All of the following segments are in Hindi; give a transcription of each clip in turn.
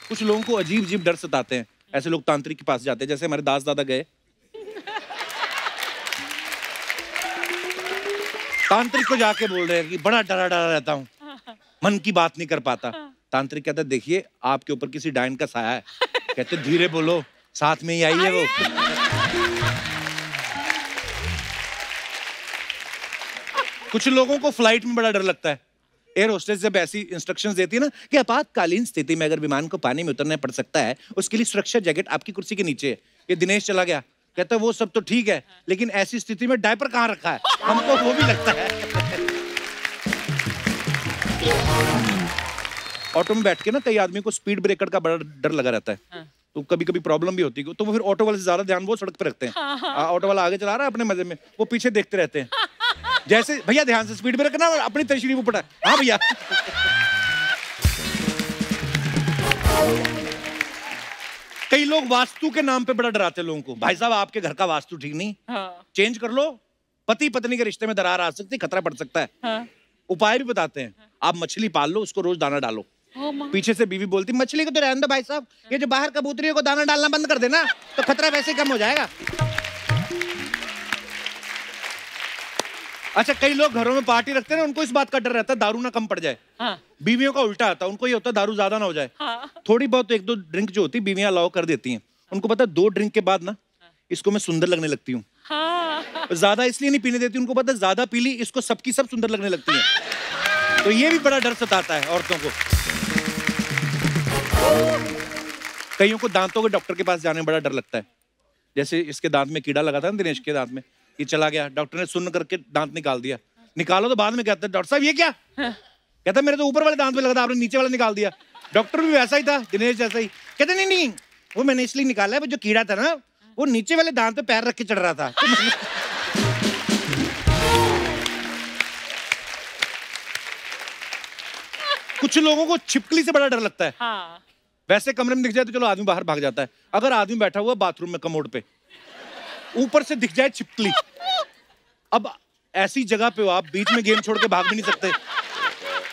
कुछ लोगों को अजीब अजीब डर सताते हैं, ऐसे लोग तांत्रिक के पास जाते हैं, जैसे हमारे दास दादा गए तांत्रिक को जाके बोल रहे हैं कि बड़ा डरा डरा रहता हूँ, मन की बात नहीं कर पाता। तांत्रिक कहता है देखिए आपके ऊपर किसी डायन का साया है। कहते धीरे बोलो, साथ में ही आई है वो। कुछ लोगों को फ्लाइट में बड़ा डर लगता है। एयर होस्टेस जब ऐसी इंस्ट्रक्शंस देती है ना कि आपातकालीन स्थिति में अगर विमान को पानी में उतरना पड़ सकता है, उसके लिए सुरक्षा जैकेट आपकी कुर्सी के नीचे है। ये दिनेश चला गया, कहता है वो सब तो ठीक है, लेकिन ऐसी स्थिति में डायपर कहाँ रखा है, हमको वो भी लगता है। ऑटो में बैठ के ना कई आदमी को स्पीड ब्रेकर का बड़ा डर लगा रहता है। तो कभी कभी प्रॉब्लम भी होती है, तो वो फिर ऑटो वाले से ज्यादा ध्यान वो सड़क पे रखते हैं। ऑटो वाला आगे चला रहा है अपने मजे में, वो पीछे देखते रहते हैं, जैसे भैया ध्यान से स्पीड ब्रेकर ना अपनी तशरीफ ऊपर। हाँ भैया। कई लोग वास्तु के नाम पे बड़ा डराते हैं लोगों को। भाई साहब आपके घर का वास्तु ठीक नहीं, चेंज कर लो, पति पत्नी के रिश्ते में दरार आ सकती है, खतरा पड़ सकता है। उपाय भी बताते हैं, आप मछली पाल लो, उसको रोज दाना डालो। पीछे से बीवी बोलती मछली को तो रहने दो भाई साहब, ये जो बाहर कबूतरियों को दाना डालना बंद कर देना तो खतरा वैसे कम हो जाएगा। अच्छा कई लोग घरों में पार्टी रखते हैं ना, उनको इस बात का डर रहता है दारू ना कम पड़ जाए। बीवियों का उल्टा आता है, उनको ये होता है दारू ज्यादा ना हो जाए। थोड़ी बहुत एक दो ड्रिंक जो होती है बीवियां अलाउ कर देती हैं, उनको पता है 2 ड्रिंक के बाद ना इसको मैं सुंदर लगने लगती हूँ। ज्यादा इसलिए नहीं पीने देती, उनको पता है ज्यादा पी ली इसको सबकी सब सुंदर लगने लगती है। तो ये भी बड़ा डर सताता है औरतों को। कईयों को दांतों के डॉक्टर के पास जाने में बड़ा डर लगता है। जैसे इसके दांत में कीड़ा लगा था ना दिनेश के दांत में, ये चला गया, डॉक्टर ने सुन्न करके दांत निकाल दिया। निकालो तो बाद में कहता है डॉक्टर साहब ये क्या? कहता मेरे तो ऊपर वाले दांत में लगा था, आपने नीचे वाला निकाल दिया। डॉक्टर भी वैसा ही था, दिनेश जैसा ही। कहते नहीं नहीं वो मैंने इसलिए निकाला है, वो जो कीड़ा था ना वो नीचे वाले दांत पे पैर रख के चढ़ रहा था। कुछ लोगों को छिपकली से बड़ा डर लगता है। वैसे कमरे में दिख जाए तो चलो आदमी बाहर भाग जाता है, अगर आदमी बैठा हुआ बाथरूम में कमोड पे, ऊपर से दिख जाए छिपकली, अब ऐसी जगह पे हो आप, बीच में गेम छोड़ के भाग भी नहीं सकते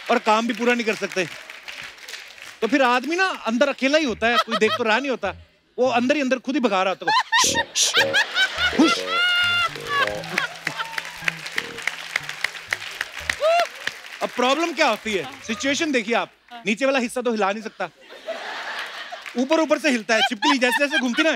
और काम भी पूरा नहीं कर सकते, तो फिर आदमी ना अंदर अकेला ही होता है, कोई देख तो रहा नहीं होता, वो अंदर ही अंदर खुद ही भगा रहा होता है। अब प्रॉब्लम क्या होती है, सिचुएशन देखिए आप, नीचे वाला हिस्सा तो हिला नहीं सकता, ऊपर ऊपर से हिलता है, छिपकली जैसे जैसे घूमती ना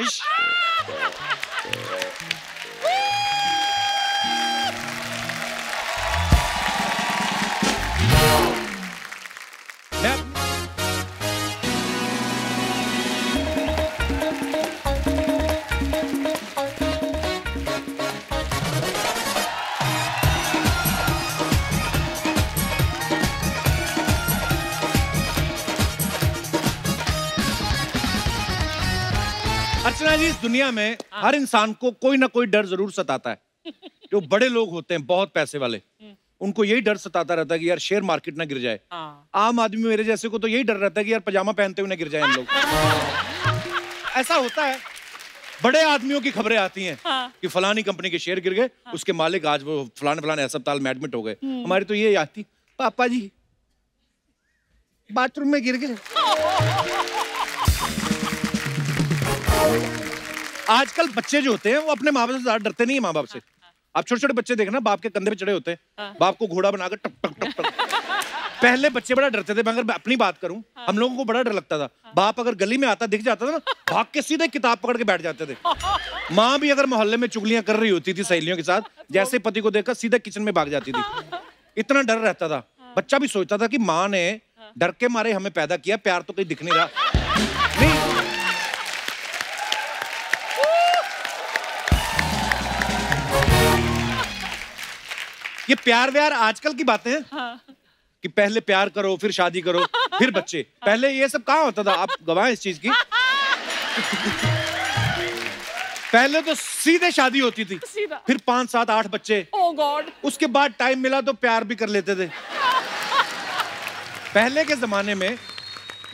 अर्चना जी, इस दुनिया में हर इंसान को कोई ना कोई डर जरूर सताता है। जो बड़े लोग होते हैं बहुत पैसे वाले, उनको यही डर सताता रहता है कि यार शेयर मार्केट ना गिर जाए। आम आदमी मेरे जैसे को तो यही डर रहता है कि यार पजामा पहनते हुए ना गिर जाए हम लोग। ऐसा होता है, बड़े आदमियों की खबरें आती हैं कि फलानी कंपनी के शेयर गिर गए, उसके मालिक आज वो फलाने फलाने अस्पताल में एडमिट हो गए। हमारी तो ये आती, पापा जी बाथरूम में गिर गए। आजकल बच्चे जो होते हैं वो अपने माँ बाप से ज्यादा डरते नहीं है। माँ बाप से आप छोटे छोटे बच्चे देखना, बाप के कंधे पे चढ़े होते हैं, बाप को घोड़ा बनाकर टक टक टक टक। पहले बच्चे बड़ा डरते थे, मगर मैं अपनी बात करूं, हम लोगों को बड़ा डर लगता था। बाप अगर गली में आता दिख जाता था ना, भाग के सीधे किताब पकड़ के बैठ जाते थे। माँ भी अगर मोहल्ले में चुगलियां कर रही होती थी सहेलियों के साथ, जैसे पति को देखकर सीधे किचन में भाग जाती थी। इतना डर रहता था। बच्चा भी सोचता था कि माँ ने डर के मारे हमें पैदा किया, प्यार तो कहीं दिख नहीं रहा। नहीं, ये प्यार व्यार आजकल की बातें हैं कि पहले प्यार करो फिर शादी करो फिर बच्चे। पहले ये सब कहाँ होता था, आप गवाह इस चीज की। पहले तो सीधे शादी होती थी, फिर 5, 7, 8 बच्चे। ओह गॉड। उसके बाद टाइम मिला तो प्यार भी कर लेते थे। पहले के जमाने में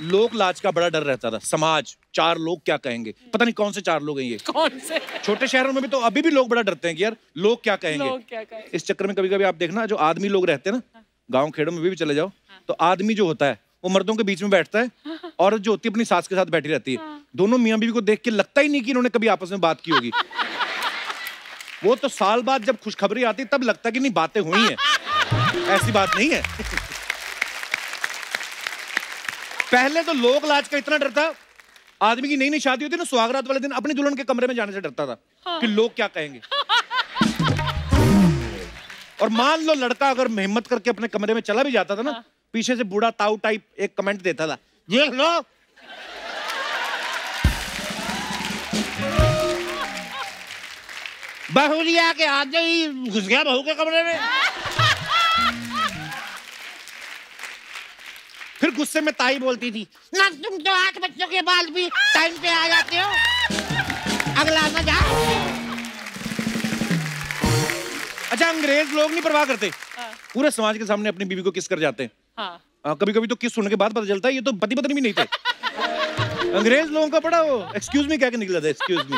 लोक लाज का बड़ा डर रहता था। समाज, 4 लोग क्या कहेंगे, पता नहीं कौन से 4 लोग हैं ये। कौन से? छोटे शहरों में भी तो अभी भी लोग बड़ा डरते हैं कि यार लोग क्या कहेंगे। लोग क्या कहेंगे। इस चक्कर में कभी कभी आप देखना, जो आदमी लोग रहते हैं ना, गांव खेड़ों में भी चले जाओ, तो आदमी जो होता है वो मर्दों के बीच में बैठता है, औरत जो होती है अपनी सास के साथ बैठी रहती है। दोनों मियाँ बीवी को देख के लगता ही नहीं कि इन्होंने कभी आपस में बात की होगी। वो तो साल बाद जब खुशखबरी आती तब लगता है कि नहीं बातें हुई हैं। ऐसी बात नहीं है। पहले तो लोक लाज का इतना डर था, आदमी की नई नई शादी होती ना, सुहागरात वाले दिन अपनी दुल्हन के कमरे में जाने से डरता था कि लोग क्या कहेंगे। और मान लो लड़का अगर हिम्मत करके अपने कमरे में चला भी जाता था ना, पीछे से बूढ़ा ताऊ टाइप एक कमेंट देता था, देख लो बहुरिया के आते ही घुस गया बहू के कमरे में। फिर गुस्से में ताई बोलती थी, ना तुम तो 8 बच्चों के बाद भी टाइम पे आ जाते हो, अगला ना जाओ। अच्छा, अंग्रेज लोग नहीं परवाह करते, पूरे समाज के सामने अपनी बीवी को किस कर जाते हैं। कभी कभी तो किस सुनने के बाद पता चलता है ये तो पति पत्नी भी नहीं थे। अंग्रेज लोगों का बड़ा वो एक्सक्यूज मी कह के निकला था, एक्सक्यूज मी।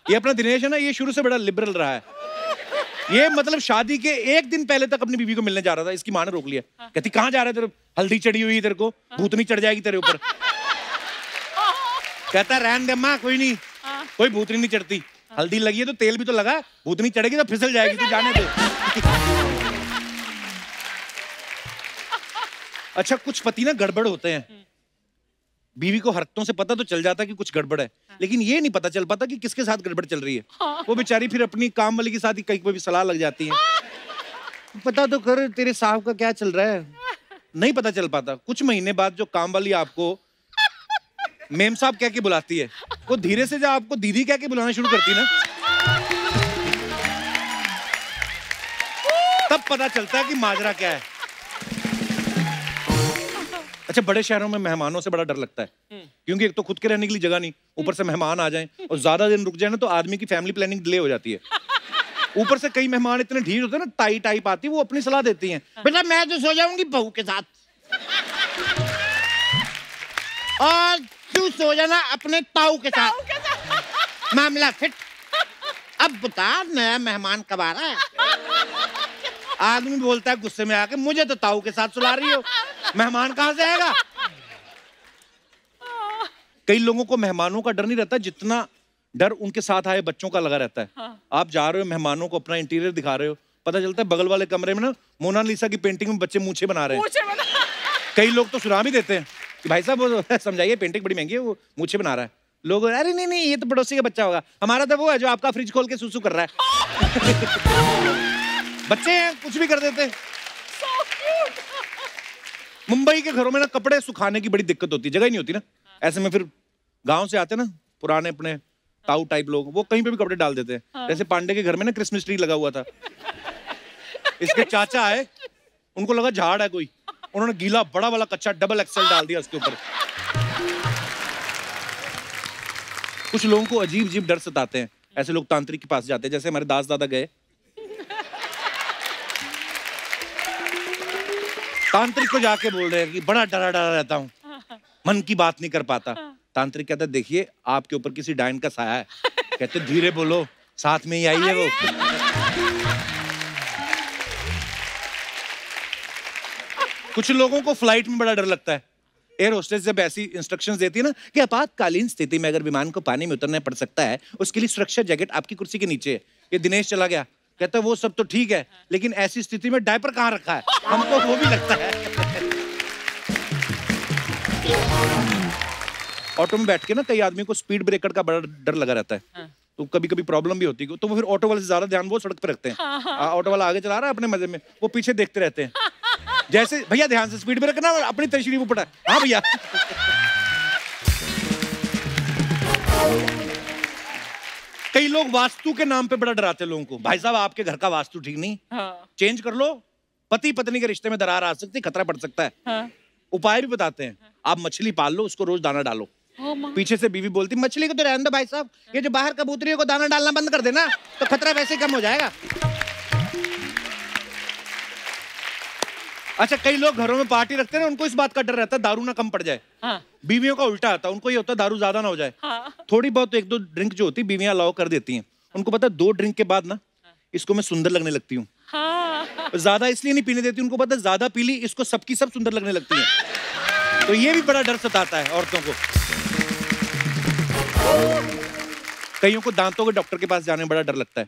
ये अपना दिनेश है ना, ये शुरू से बड़ा लिबरल रहा है। ये मतलब शादी के 1 दिन पहले तक अपनी बीवी को मिलने जा रहा था, इसकी माँ ने रोक लिया। कहती कहाँ जा रहा है तेरे, हल्दी चढ़ी हुई तेरे को, भूतनी चढ़ जाएगी तेरे ऊपर। कहता रहने दे माँ, कोई नहीं, कोई भूतनी नहीं चढ़ती, हल्दी लगी है तो तेल भी तो लगा, भूतनी चढ़ेगी तो फिसल जाएगी, तू जाने दे। अच्छा, कुछ पति ना गड़बड़ होते हैं, बीवी को हरकतों से पता तो चल जाता कि कुछ गड़बड़ है, लेकिन ये नहीं पता चल पाता कि किसके साथ गड़बड़ चल रही है। वो बेचारी फिर अपनी काम वाली के साथ ही कहीं पे भी सलाह लग जाती है। पता तो कर तेरे साहब का क्या चल रहा है, नहीं पता चल पाता। कुछ महीने बाद जो काम वाली आपको मेम साहब कह के बुलाती है, वो धीरे से जब आपको दीदी कह के बुलाना शुरू करती ना, तब पता चलता है कि माजरा क्या है। अच्छा, बड़े शहरों में मेहमानों से बड़ा डर लगता है, क्योंकि एक तो खुद के रहने के लिए जगह नहीं, ऊपर से मेहमान आ जाएं और ज्यादा दिन रुक जाए ना तो आदमी की फैमिली प्लानिंग डिले हो जाती है। ऊपर से कई मेहमान इतने ढीठ होते हैं ना, ताई टाइप आती है, वो अपनी सलाह देती हैं, बेटा मैं तो सो जाऊंगी बहू के साथ और तू सो जाना अपने ताऊ के साथ। मामला फिट। अब बता नया मेहमान कब आ रहा है। आदमी बोलता है गुस्से में आके, मुझे तो ताऊ के साथ सुला रही हो, मेहमान कहां से आएगा। कई लोगों को मेहमानों का डर नहीं रहता जितना डर उनके साथ आए बच्चों का लगा रहता है। आप जा रहे हो मेहमानों को अपना इंटीरियर दिखा रहे हो, पता चलता है बगल वाले कमरे में ना मोनालिसा की पेंटिंग में बच्चे मूछे बना रहे हैं। कई लोग तो सुना भी देते हैं कि भाई साहब वो समझाइए पेंटिंग बड़ी महंगी है, वो मूछे बना रहा है। लोग अरे नहीं नहीं ये तो पड़ोसी का बच्चा होगा, हमारा तो वो है जो आपका फ्रिज खोल के सूसू कर रहा है। बच्चे हैं, कुछ भी कर देते। मुंबई के घरों में ना कपड़े सुखाने की बड़ी दिक्कत होती है, जगह ही नहीं होती ना। ऐसे में फिर गांव से आते ना पुराने अपने ताऊ टाइप लोग, वो कहीं पे भी कपड़े डाल देते हैं। जैसे पांडे के घर में ना क्रिसमस ट्री लगा हुआ था, इसके चाचा आए, उनको लगा झाड़ है कोई, उन्होंने गीला बड़ा वाला कच्चा डबल एक्सेल डाल दिया उसके ऊपर। कुछ लोगों को अजीब अजीब डर सताते हैं, ऐसे लोग तांत्रिक के पास जाते हैं। जैसे हमारे दास दादा गए, तांत्रिक को जाके बोल रहे हैं कि बड़ा डरा डरा रहता हूँ, मन की बात नहीं कर पाता। तांत्रिक कहता है देखिए आपके ऊपर किसी डायन का साया है। कहते धीरे बोलो, साथ में ही आई है वो। कुछ लोगों को फ्लाइट में बड़ा डर लगता है। एयर होस्टेस जब ऐसी इंस्ट्रक्शंस देती है ना कि आपातकालीन स्थिति में अगर विमान को पानी में उतरना पड़ सकता है, उसके लिए सुरक्षा जैकेट आपकी कुर्सी के नीचे है। ये दिनेश चला गया, कहता है वो सब तो ठीक है, लेकिन ऐसी स्थिति में डायपर कहाँ रखा है, हमको वो भी लगता है। ऑटो में बैठ के ना कई आदमी को स्पीड ब्रेकर का बड़ा डर लगा रहता है। तो कभी कभी प्रॉब्लम भी होती है, तो वो फिर ऑटो वाले से ज्यादा ध्यान वो सड़क पे रखते हैं। ऑटो वाला आगे चला रहा है अपने मजे में, वो पीछे देखते रहते हैं। जैसे भैया ध्यान से स्पीड ब्रेकर ना अपनी तशरीफ ऊपर। हाँ भैया। कई लोग वास्तु के नाम पे बड़ा डराते हैं लोगों को। भाई साहब आपके घर का वास्तु ठीक नहीं, चेंज कर लो, पति पत्नी के रिश्ते में दरार आ सकती है, खतरा पड़ सकता है। उपाय भी बताते हैं, आप मछली पाल लो, उसको रोज दाना डालो। पीछे से बीवी बोलती मछली को तो रहने दो भाई साहब, ये जो बाहर कबूतरियों को दाना डालना बंद कर देना तो खतरा वैसे कम हो जाएगा। अच्छा, कई लोग घरों में पार्टी रखते हैं ना, उनको इस बात का डर रहता है दारू ना कम पड़ जाए। बीवियों का उल्टा आता है, उनको ये होता है दारू ज्यादा ना हो जाए। थोड़ी बहुत 1-2 ड्रिंक जो होती है बीवियां अलाउ कर देती हैं। उनको पता है 2 ड्रिंक के बाद ना इसको मैं सुंदर लगने लगती हूँ, हाँ। ज्यादा इसलिए नहीं पीने देती, उनको पता है ज्यादा पी ली इसको सबकी सब सुंदर लगने लगती है। तो ये भी बड़ा डर सताता है औरतों को। कईयों को दांतों के डॉक्टर के पास जाने में बड़ा डर लगता है।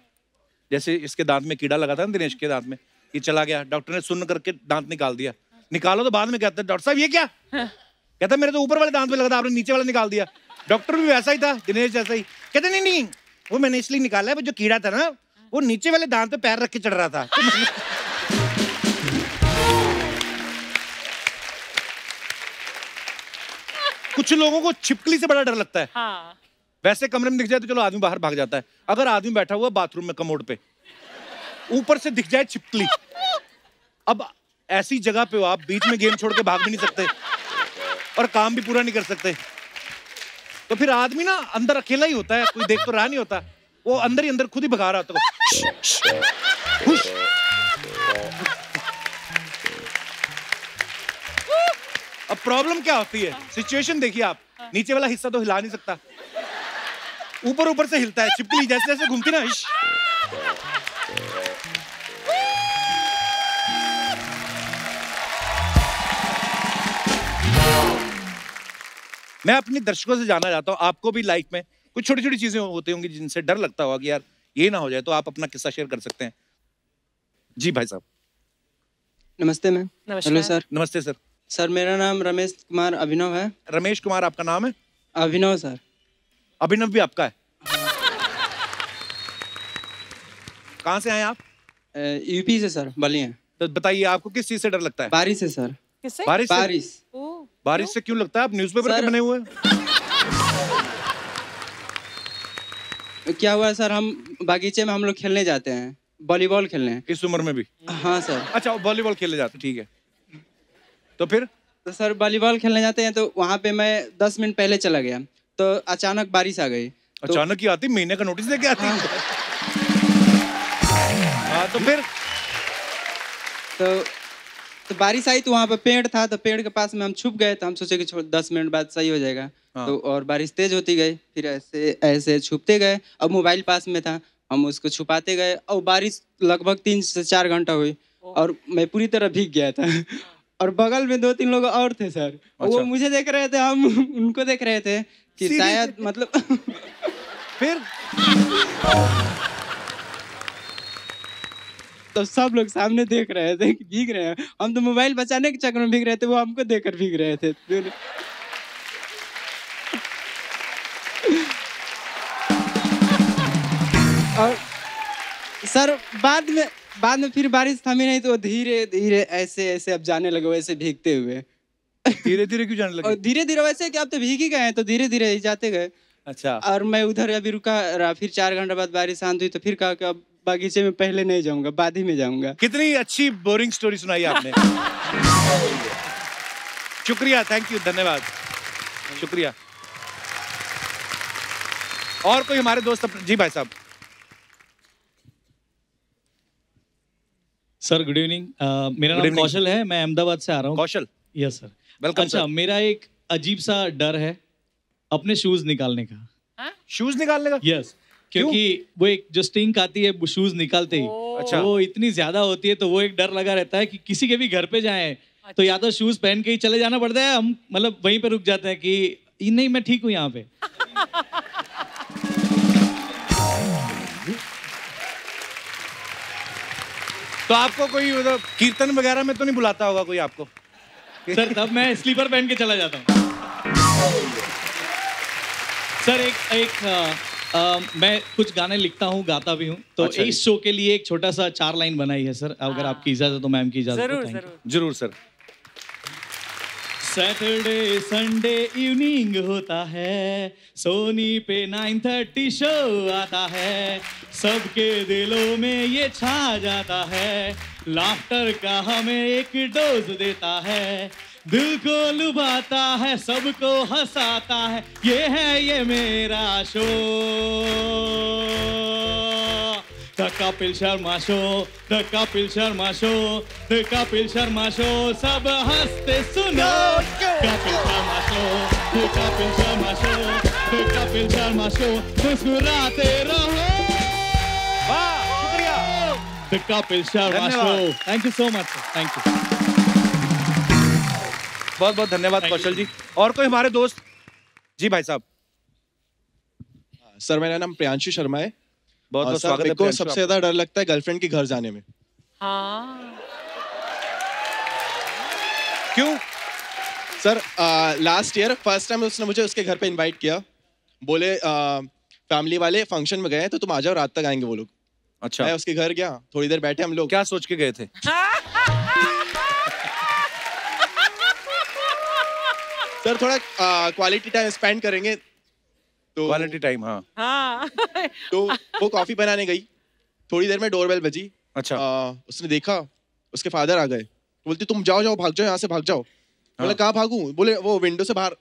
जैसे इसके दांत में कीड़ा लगा था ना, दिनेश के दांत में, ये चला गया, डॉक्टर ने सुन्न करके दांत निकाल दिया। निकालो तो बाद में कहता है डॉक्टर साहब ये क्या? कहता मेरे तो ऊपर वाले दांत में लगा था, आपने नीचे वाला निकाल दिया। डॉक्टर भी वैसा ही था, दिनेश जैसा ही। कहते नहीं नहीं वो मैंने इसलिए निकाला है, वो जो कीड़ा था ना वो नीचे वाले दांत पे पैर रख के चढ़ रहा था। कुछ लोगों को छिपकली से बड़ा डर लगता है। हाँ। वैसे कमरे में दिख जाए तो चलो आदमी बाहर भाग जाता है, अगर आदमी बैठा हुआ बाथरूम में कमोड पे, ऊपर से दिख जाए छिपकली, अब ऐसी जगह पे हो आप, बीच में गेम छोड़ के भाग भी नहीं सकते और काम भी पूरा नहीं कर सकते, तो फिर आदमी ना अंदर अकेला ही होता है, कोई देख तो रहा नहीं होता, वो अंदर ही अंदर खुद ही भगा रहा होता है। अब प्रॉब्लम क्या होती है, सिचुएशन देखिए आप, नीचे वाला हिस्सा तो हिला नहीं सकता, ऊपर ऊपर से हिलता है, छिपकली जैसे जैसे घूमती ना, मैं अपने दर्शकों से जानना चाहता हूं, आपको भी लाइफ में कुछ छोटी छोटी चीजें होती होंगी जिनसे डर लगता होगा कि यार ये ना हो जाए, तो आप अपना किस्सा शेयर कर सकते हैं। जी भाई साहब। नमस्ते मैम। Hello sir. नमस्ते सर। सर मेरा नाम रमेश कुमार अभिनव है। रमेश कुमार आपका नाम है? अभिनव सर। अभिनव भी आपका है? कहाँ से आए आप? यूपी से सर, बलिया। तो बताइए आपको किस चीज से डर लगता है? बारिश से सर। किससे? बारिश से? बारिश। बारिश से क्यों लगता है? आप न्यूज़पेपर के बने हुए हैं। क्या हुआ सर, हम बागीचे में हम लोग खेलने जाते हैं, वॉलीबॉल खेलने। इस उम्र में भी? हाँ सर। अच्छा वॉलीबॉल खेलने जाते, ठीक है। तो फिर? तो सर वॉलीबॉल खेलने जाते हैं, तो वहाँ पे मैं 10 मिनट पहले चला गया, तो अचानक बारिश आ गई। अचानक ही आती, महीने का नोटिस लेके आती। हाँ तो फिर? तो बारिश आई, तो वहाँ पे पेड़ था, तो पेड़ के पास में हम छुप गए, तो हम सोचे कि 10 मिनट बाद सही हो जाएगा। हाँ। तो और बारिश तेज होती गई, फिर ऐसे ऐसे छुपते गए, अब मोबाइल पास में था, हम उसको छुपाते गए, और बारिश लगभग 3 से 4 घंटा हुई, और मैं पूरी तरह भीग गया था। और बगल में 2-3 लोग और थे सर। अच्छा। वो मुझे देख रहे थे, हम उनको देख रहे थे कि शायद मतलब फिर तो सब लोग सामने देख रहे थे कि भीग रहे हैं, हम तो मोबाइल बचाने के चक्कर में भीग रहे थे, वो हमको देखकर भीग रहे थे। और सर बाद में फिर बारिश थमी नहीं, तो धीरे धीरे ऐसे ऐसे अब जाने लगे, वैसे भीगते हुए। धीरे धीरे क्यों जाने लगे? और धीरे धीरे वैसे कि अब तो भीग ही गए हैं, तो धीरे धीरे ही जाते गए। अच्छा। और मैं उधर अभी रुका, फिर 4 घंटे बाद बारिश शांत हुई, तो फिर कहा कि अब बागीचे में पहले नहीं जाऊंगा, बाद ही में जाऊंगा। कितनी अच्छी बोरिंग स्टोरी सुनाई आपने। शुक्रिया, थैंक यू, धन्यवाद, शुक्रिया। और कोई हमारे दोस्त? जी भाई साहब। सर गुड इवनिंग, मेरा नाम कौशल है, मैं अहमदाबाद से आ रहा हूँ। कौशल? Yes sir. वेलकम। अच्छा, मेरा एक अजीब सा डर है अपने शूज निकालने का। शूज निकालने का? यस, क्योंकि वो एक जो स्टिंक आती है वो शूज निकालते ही, अच्छा, वो इतनी ज्यादा होती है, तो वो एक डर लगा रहता है कि किसी के भी घर पे जाएं तो या तो शूज पहन के ही चले जाना पड़ता है, हम मतलब वहीं पे रुक जाते हैं कि नहीं मैं ठीक हूँ यहाँ पे। तो आपको कोई कीर्तन वगैरह में तो नहीं बुलाता होगा कोई आपको? सर तब मैं स्लीपर पहन के चला जाता हूँ। सर मैं कुछ गाने लिखता हूँ, गाता भी हूँ, तो अच्छा, इस शो के लिए एक छोटा सा 4 लाइन बनाई है सर, अगर आपकी इजाजत तो, मैम की इजाजत। जरूर जरूर सर। सैटरडे संडे इवनिंग होता है, सोनी पे 9:30 शो आता है, सबके दिलों में ये छा जाता है, लाफ्टर का हमें एक डोज देता है, दिल को लुभाता है, सबको हंसाता है, ये मेरा show, the Kapil Sharma show, the Kapil Sharma show, the Kapil Sharma show, सब हंसते सुनो, Kapil Sharma show, the Kapil Sharma show, the Kapil Sharma show, मुस्कुराते रहो। वाह, शुक्रिया। The Kapil Sharma Show. Thank you so much, sir. Thank you. बहुत बहुत धन्यवाद कौशल जी। और कोई हमारे दोस्त? जी भाई साहब। सर मेरा नाम प्रियांशु शर्मा है। बहुत बहुत स्वागत है। मेरे को सबसे ज्यादा डर लगता है गर्लफ्रेंड के घर जाने में। हाँ। क्यों? Sir last year first time उसने मुझे उसके घर पे इनवाइट किया, बोले फैमिली वाले फंक्शन में गए हैं तो तुम आ जाओ, रात तक आएंगे वो लोग। अच्छा। मैं उसके घर गया, थोड़ी देर बैठे हम लोग। क्या सोच के गए थे? सर थोड़ा क्वालिटी टाइम स्पेंड करेंगे तो। क्वालिटी टाइम, हाँ। हाँ। तो वो कॉफी बनाने गई, थोड़ी देर में डोरबेल बजी। अच्छा। उसने देखा, उसके फादर आ गए, बोलती तुम जाओ जाओ भाग जाओ यहाँ से, भाग जाओ। बोले कहाँ भागूं? बोले वो विंडो से बाहर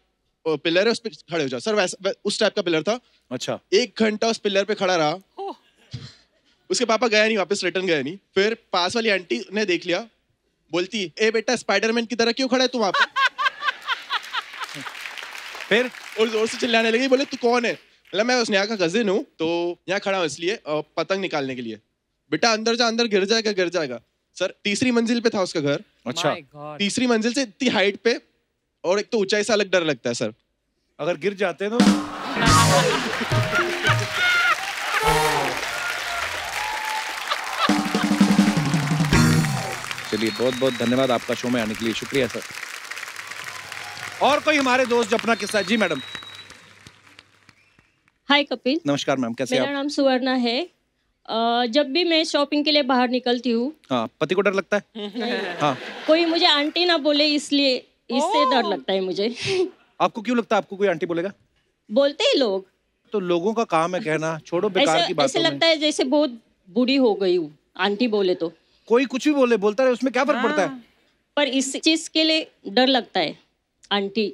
पिलर है उस पे खड़े हो जाओ। सर वैसा उस टाइप का पिलर था। अच्छा। 1 घंटा उस पिलर पे खड़ा रहा। उसके पापा गया नहीं वापस, रिटर्न गया नहीं। फिर पास वाली आंटी ने देख लिया, बोलती ए बेटा स्पाइडरमैन की तरह क्यों खड़ा है तू वहां पे? फिर और जोर से चिल्लाने लगी, बोले तू कौन है? बोला मैं उस नेहा का कजिन हूँ, तो यहाँ खड़ा हूँ इसलिए पतंग निकालने के लिए। बेटा अंदर जा, अंदर गिर जाएगा गिर जाएगा। सर 3री मंजिल पे था उसका घर। अच्छा। 3री मंजिल से इतनी हाइट पे, और एक तो ऊंचाई से अलग डर लगता है सर। अगर गिर जाते तो चलिए, बहुत बहुत धन्यवाद आपका शो में आने के लिए, शुक्रिया सर। और कोई हमारे दोस्त जो अपना किस्सा? जी मैडम। हाय कपिल। नमस्कार मैम, कैसे मेरा नाम सुवर्णा है। जब भी मैं शॉपिंग के लिए बाहर निकलती हूँ। हाँ, पति को डर लगता है? हाँ। कोई मुझे आंटी ना बोले, इसलिए इससे डर लगता है मुझे। आपको क्यों लगता है आपको कोई आंटी बोलेगा? बोलते ही लोग। तो लोगों का काम है कहना, छोड़ो बेकार की बातों में। ऐसे लगता है जैसे बहुत बूढ़ी हो गई हूँ आंटी बोले तो। कोई कुछ भी बोले, बोलता रहे, उसमें क्या फर्क पड़ता है? पर इस चीज के लिए डर लगता है, आंटी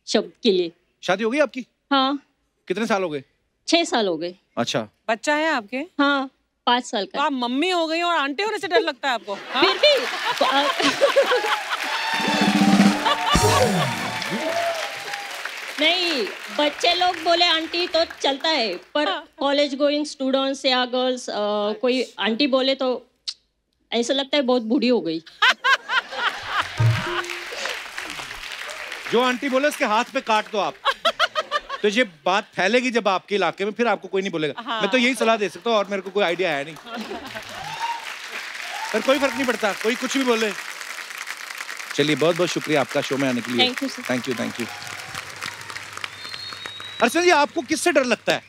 शब्द के लिए। शादी हो गई आपकी? हाँ। कितने साल हो गए? 6 साल हो गए। अच्छा। बच्चा है आपके? हाँ, 5 साल का। तो आप मम्मी हो गई और आंटी होने से डर लगता है आपको? हाँ? फिर भी नहीं, बच्चे लोग बोले आंटी तो चलता है, पर कॉलेज गोइंग स्टूडेंट्स या गर्ल्स कोई आंटी बोले तो ऐसा लगता है बहुत बूढ़ी हो गई। जो आंटी बोले उसके हाथ पे काट दो आप। तो ये बात फैलेगी जब आपके इलाके में, फिर आपको कोई नहीं बोलेगा। हाँ। मैं तो यही सलाह दे सकता हूँ, और मेरे को कोई आइडिया है नहीं। पर कोई फर्क नहीं पड़ता, कोई कुछ भी बोले। चलिए, बहुत बहुत शुक्रिया आपका शो में आने के लिए। Thank you sir. Thank you, thank you. Archana ji, आपको किससे डर लगता है?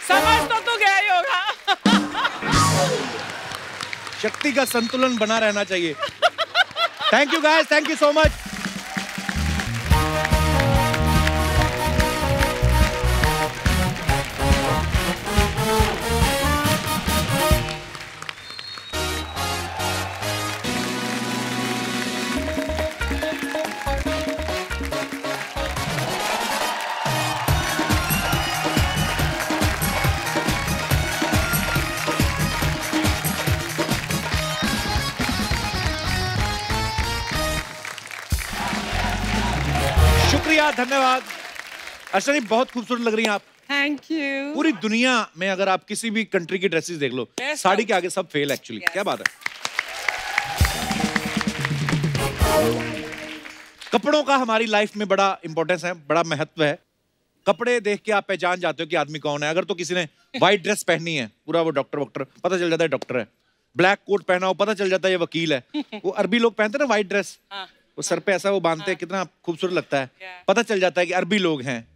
समझ तो गया ही होगा। शक्ति का संतुलन बना रहना चाहिए। Thank you guys, thank you so much. शुक्रिया, धन्यवाद। अर्चना जी, बहुत खूबसूरत लग रही हैं आप। Thank you. पूरी दुनिया में अगर आप किसी भी कंट्री की ड्रेसेस देख लो, साड़ी के आगे सब फेल एक्चुअली। क्या बात है। कपड़ों का हमारी लाइफ में बड़ा इंपॉर्टेंस है, बड़ा महत्व है। कपड़े देख के आप पहचान जाते हो कि आदमी कौन है। अगर तो किसी ने व्हाइट ड्रेस पहनी है, पूरा वो डॉक्टर वॉक्टर, पता चल जाता है डॉक्टर है। ब्लैक कोट पहना हो, पता चल जाता है ये वकील है। वो अरबी लोग पहनते हैं ना व्हाइट ड्रेस, वो सर पे ऐसा वो बांधते हैं, कितना खूबसूरत लगता है। पता चल जाता है कि अरबी लोग हैं,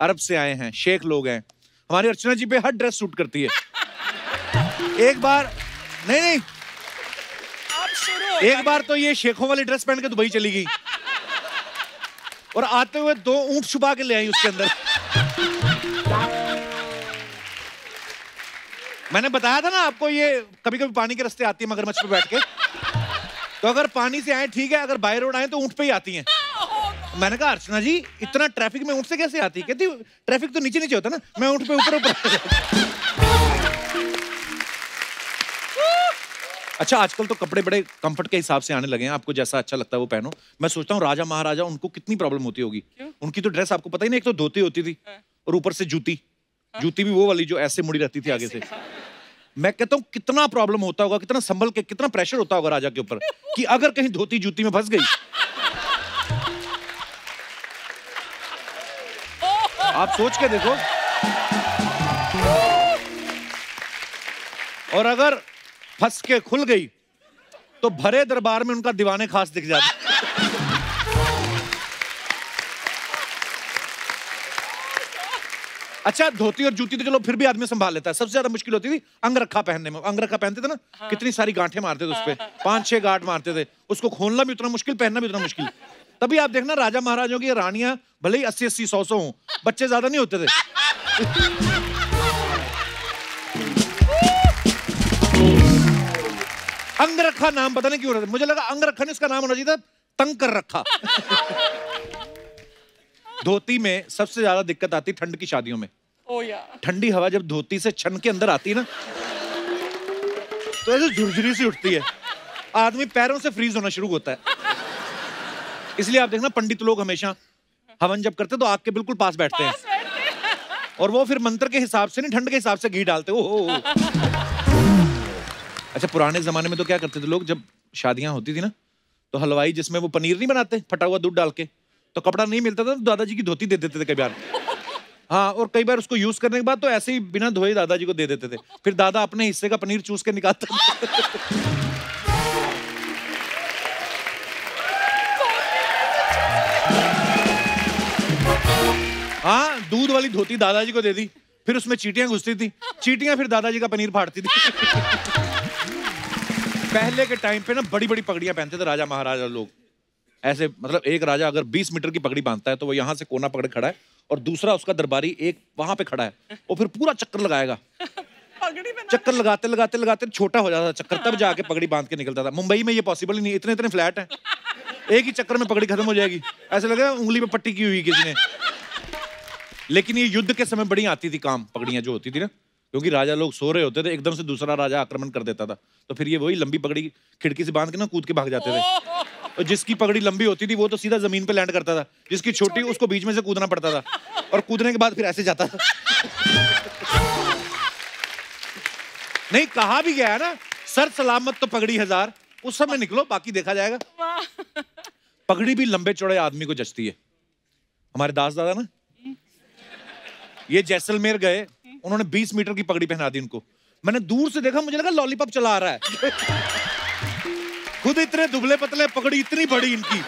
अरब से आए हैं, शेख लोग हैं। हमारी अर्चना जी पे हर ड्रेस सूट करती है। एक बार नहीं, एक बार तो ये शेखों वाली ड्रेस पहन के दुबई चली गई, और आते हुए 2 ऊंट छुपा के ले आई उसके अंदर। मैंने बताया था ना आपको, ये कभी कभी पानी के रास्ते आती है मगरमच्छ पे बैठ के। तो अगर पानी से आए ठीक है, अगर बाय रोड आए तो ऊंट पे ही आती हैं। मैंने कहा अर्चना जी, इतना ट्रैफिक में ऊंट से कैसे आती है? कहती ट्रैफिक तो नीचे नीचे होता ना, मैं ऊंट पे ऊपर ऊपर। अच्छा आजकल तो कपड़े बड़े कंफर्ट के हिसाब से आने लगे हैं, आपको जैसा अच्छा लगता है वो पहनो। मैं सोचता हूँ राजा महाराजा उनको कितनी प्रॉब्लम होती होगी। उनकी तो ड्रेस आपको पता ही नहीं, एक तो धोती होती थी और ऊपर से जूती, जूती भी वो वाली जो ऐसे मुड़ी रहती थी आगे से। मैं कहता हूँ कितना प्रॉब्लम होता होगा, कितना संभल के, कितना प्रेशर होता होगा राजा के ऊपर कि अगर कहीं धोती जूती में फंस गई। आप सोच के देखो। और अगर फंस के खुल गई तो भरे दरबार में उनका दीवाने खास दिख जाते। अच्छा धोती और जूती तो चलो फिर भी आदमी संभाल लेता है, सबसे ज्यादा मुश्किल होती थी अंगरखा पहनने में। अंगरखा पहनते थे ना, कितनी सारी गांठें मारते थे उस पे, 5-6 गांठ मारते थे, उसको खोलना भी उतना मुश्किल, पहनना भी उतना मुश्किल। तभी आप देखना राजा महाराजों की रानियां भले ही 80-80, 100-100 हों, बच्चे ज्यादा नहीं होते थे। अंगरखा नाम पता नहीं क्यों रखा, मुझे लगा अंगरखा नहीं, उसका नाम होना चाहिए था तंग कर रखा। धोती में सबसे ज्यादा दिक्कत आती ठंड की शादियों में। ठंडी हवा जब धोती से छन के अंदर आती है ना, तो ऐसे झुरझुरी सी उठती है, आदमी पैरों से फ्रीज होना शुरू होता है। इसलिए आप देखना पंडित लोग हमेशा हवन जब करते तो आग के बिल्कुल पास बैठते हैं, और वो फिर मंत्र के हिसाब से नहीं, ठंड के हिसाब से घी डालते। ओहो। अच्छा पुराने जमाने में तो क्या करते थे लोग, जब शादियां होती थी ना, तो हलवाई जिसमें वो पनीर नहीं बनाते फटा हुआ दूध डाल के, तो कपड़ा नहीं मिलता था तो दादाजी की धोती दे देते थे कई बार। हाँ, और कई बार उसको यूज करने के बाद तो ऐसे ही बिना धोए दादाजी को दे देते थे, फिर दादा अपने हिस्से का पनीर चूस के निकालते थे। हाँ, दूध वाली धोती दादाजी को दे दी, फिर उसमें चींटियां घुसती थी, चींटियां फिर दादाजी का पनीर फाड़ती थी। पहले के टाइम पे ना बड़ी बड़ी पगड़ियां पहनते थे राजा महाराजा लोग, ऐसे मतलब एक राजा अगर 20 मीटर की पगड़ी बांधता है तो वो यहाँ से कोना पकड़े खड़ा है, और दूसरा उसका दरबारी एक वहां पे खड़ा है, वो फिर पूरा चक्कर लगाएगा। चक्कर लगाते लगाते लगाते छोटा हो जाता था चक्कर, तब जाके पगड़ी बांध के निकलता था। मुंबई में ये पॉसिबल ही नहीं, इतने इतने फ्लैट हैं, एक ही चक्कर में पगड़ी खत्म हो जाएगी, ऐसे लगेगा उंगली पे पट्टी की हुई किसी ने। लेकिन ये युद्ध के समय बड़ी आती थी काम, पगड़ियां जो होती थी ना, क्योंकि राजा लोग सो रहे होते थे, एकदम से दूसरा राजा आक्रमण कर देता था, तो फिर ये वही लंबी पगड़ी खिड़की से बांध के ना कूद के भाग जाते थे। और जिसकी पगड़ी लंबी होती थी वो तो सीधा जमीन पे लैंड करता था, जिसकी छोटी उसको बीच में से कूदना पड़ता था, और कूदने के बाद फिर ऐसे जाता था। नहीं, कहा भी गया है ना, सर सलामत तो पगड़ी हजार, उस समय निकलो बाकी देखा जाएगा। पगड़ी भी लंबे चौड़े आदमी को जचती है। हमारे दास दादा ना, ये जैसलमेर गए, उन्होंने 20 मीटर की पगड़ी पहना दी उनको। मैंने दूर से देखा, मुझे लगा लॉलीपॉप चला रहा है। खुद इतने दुबले पतले, पगड़ी इतनी बड़ी इनकी।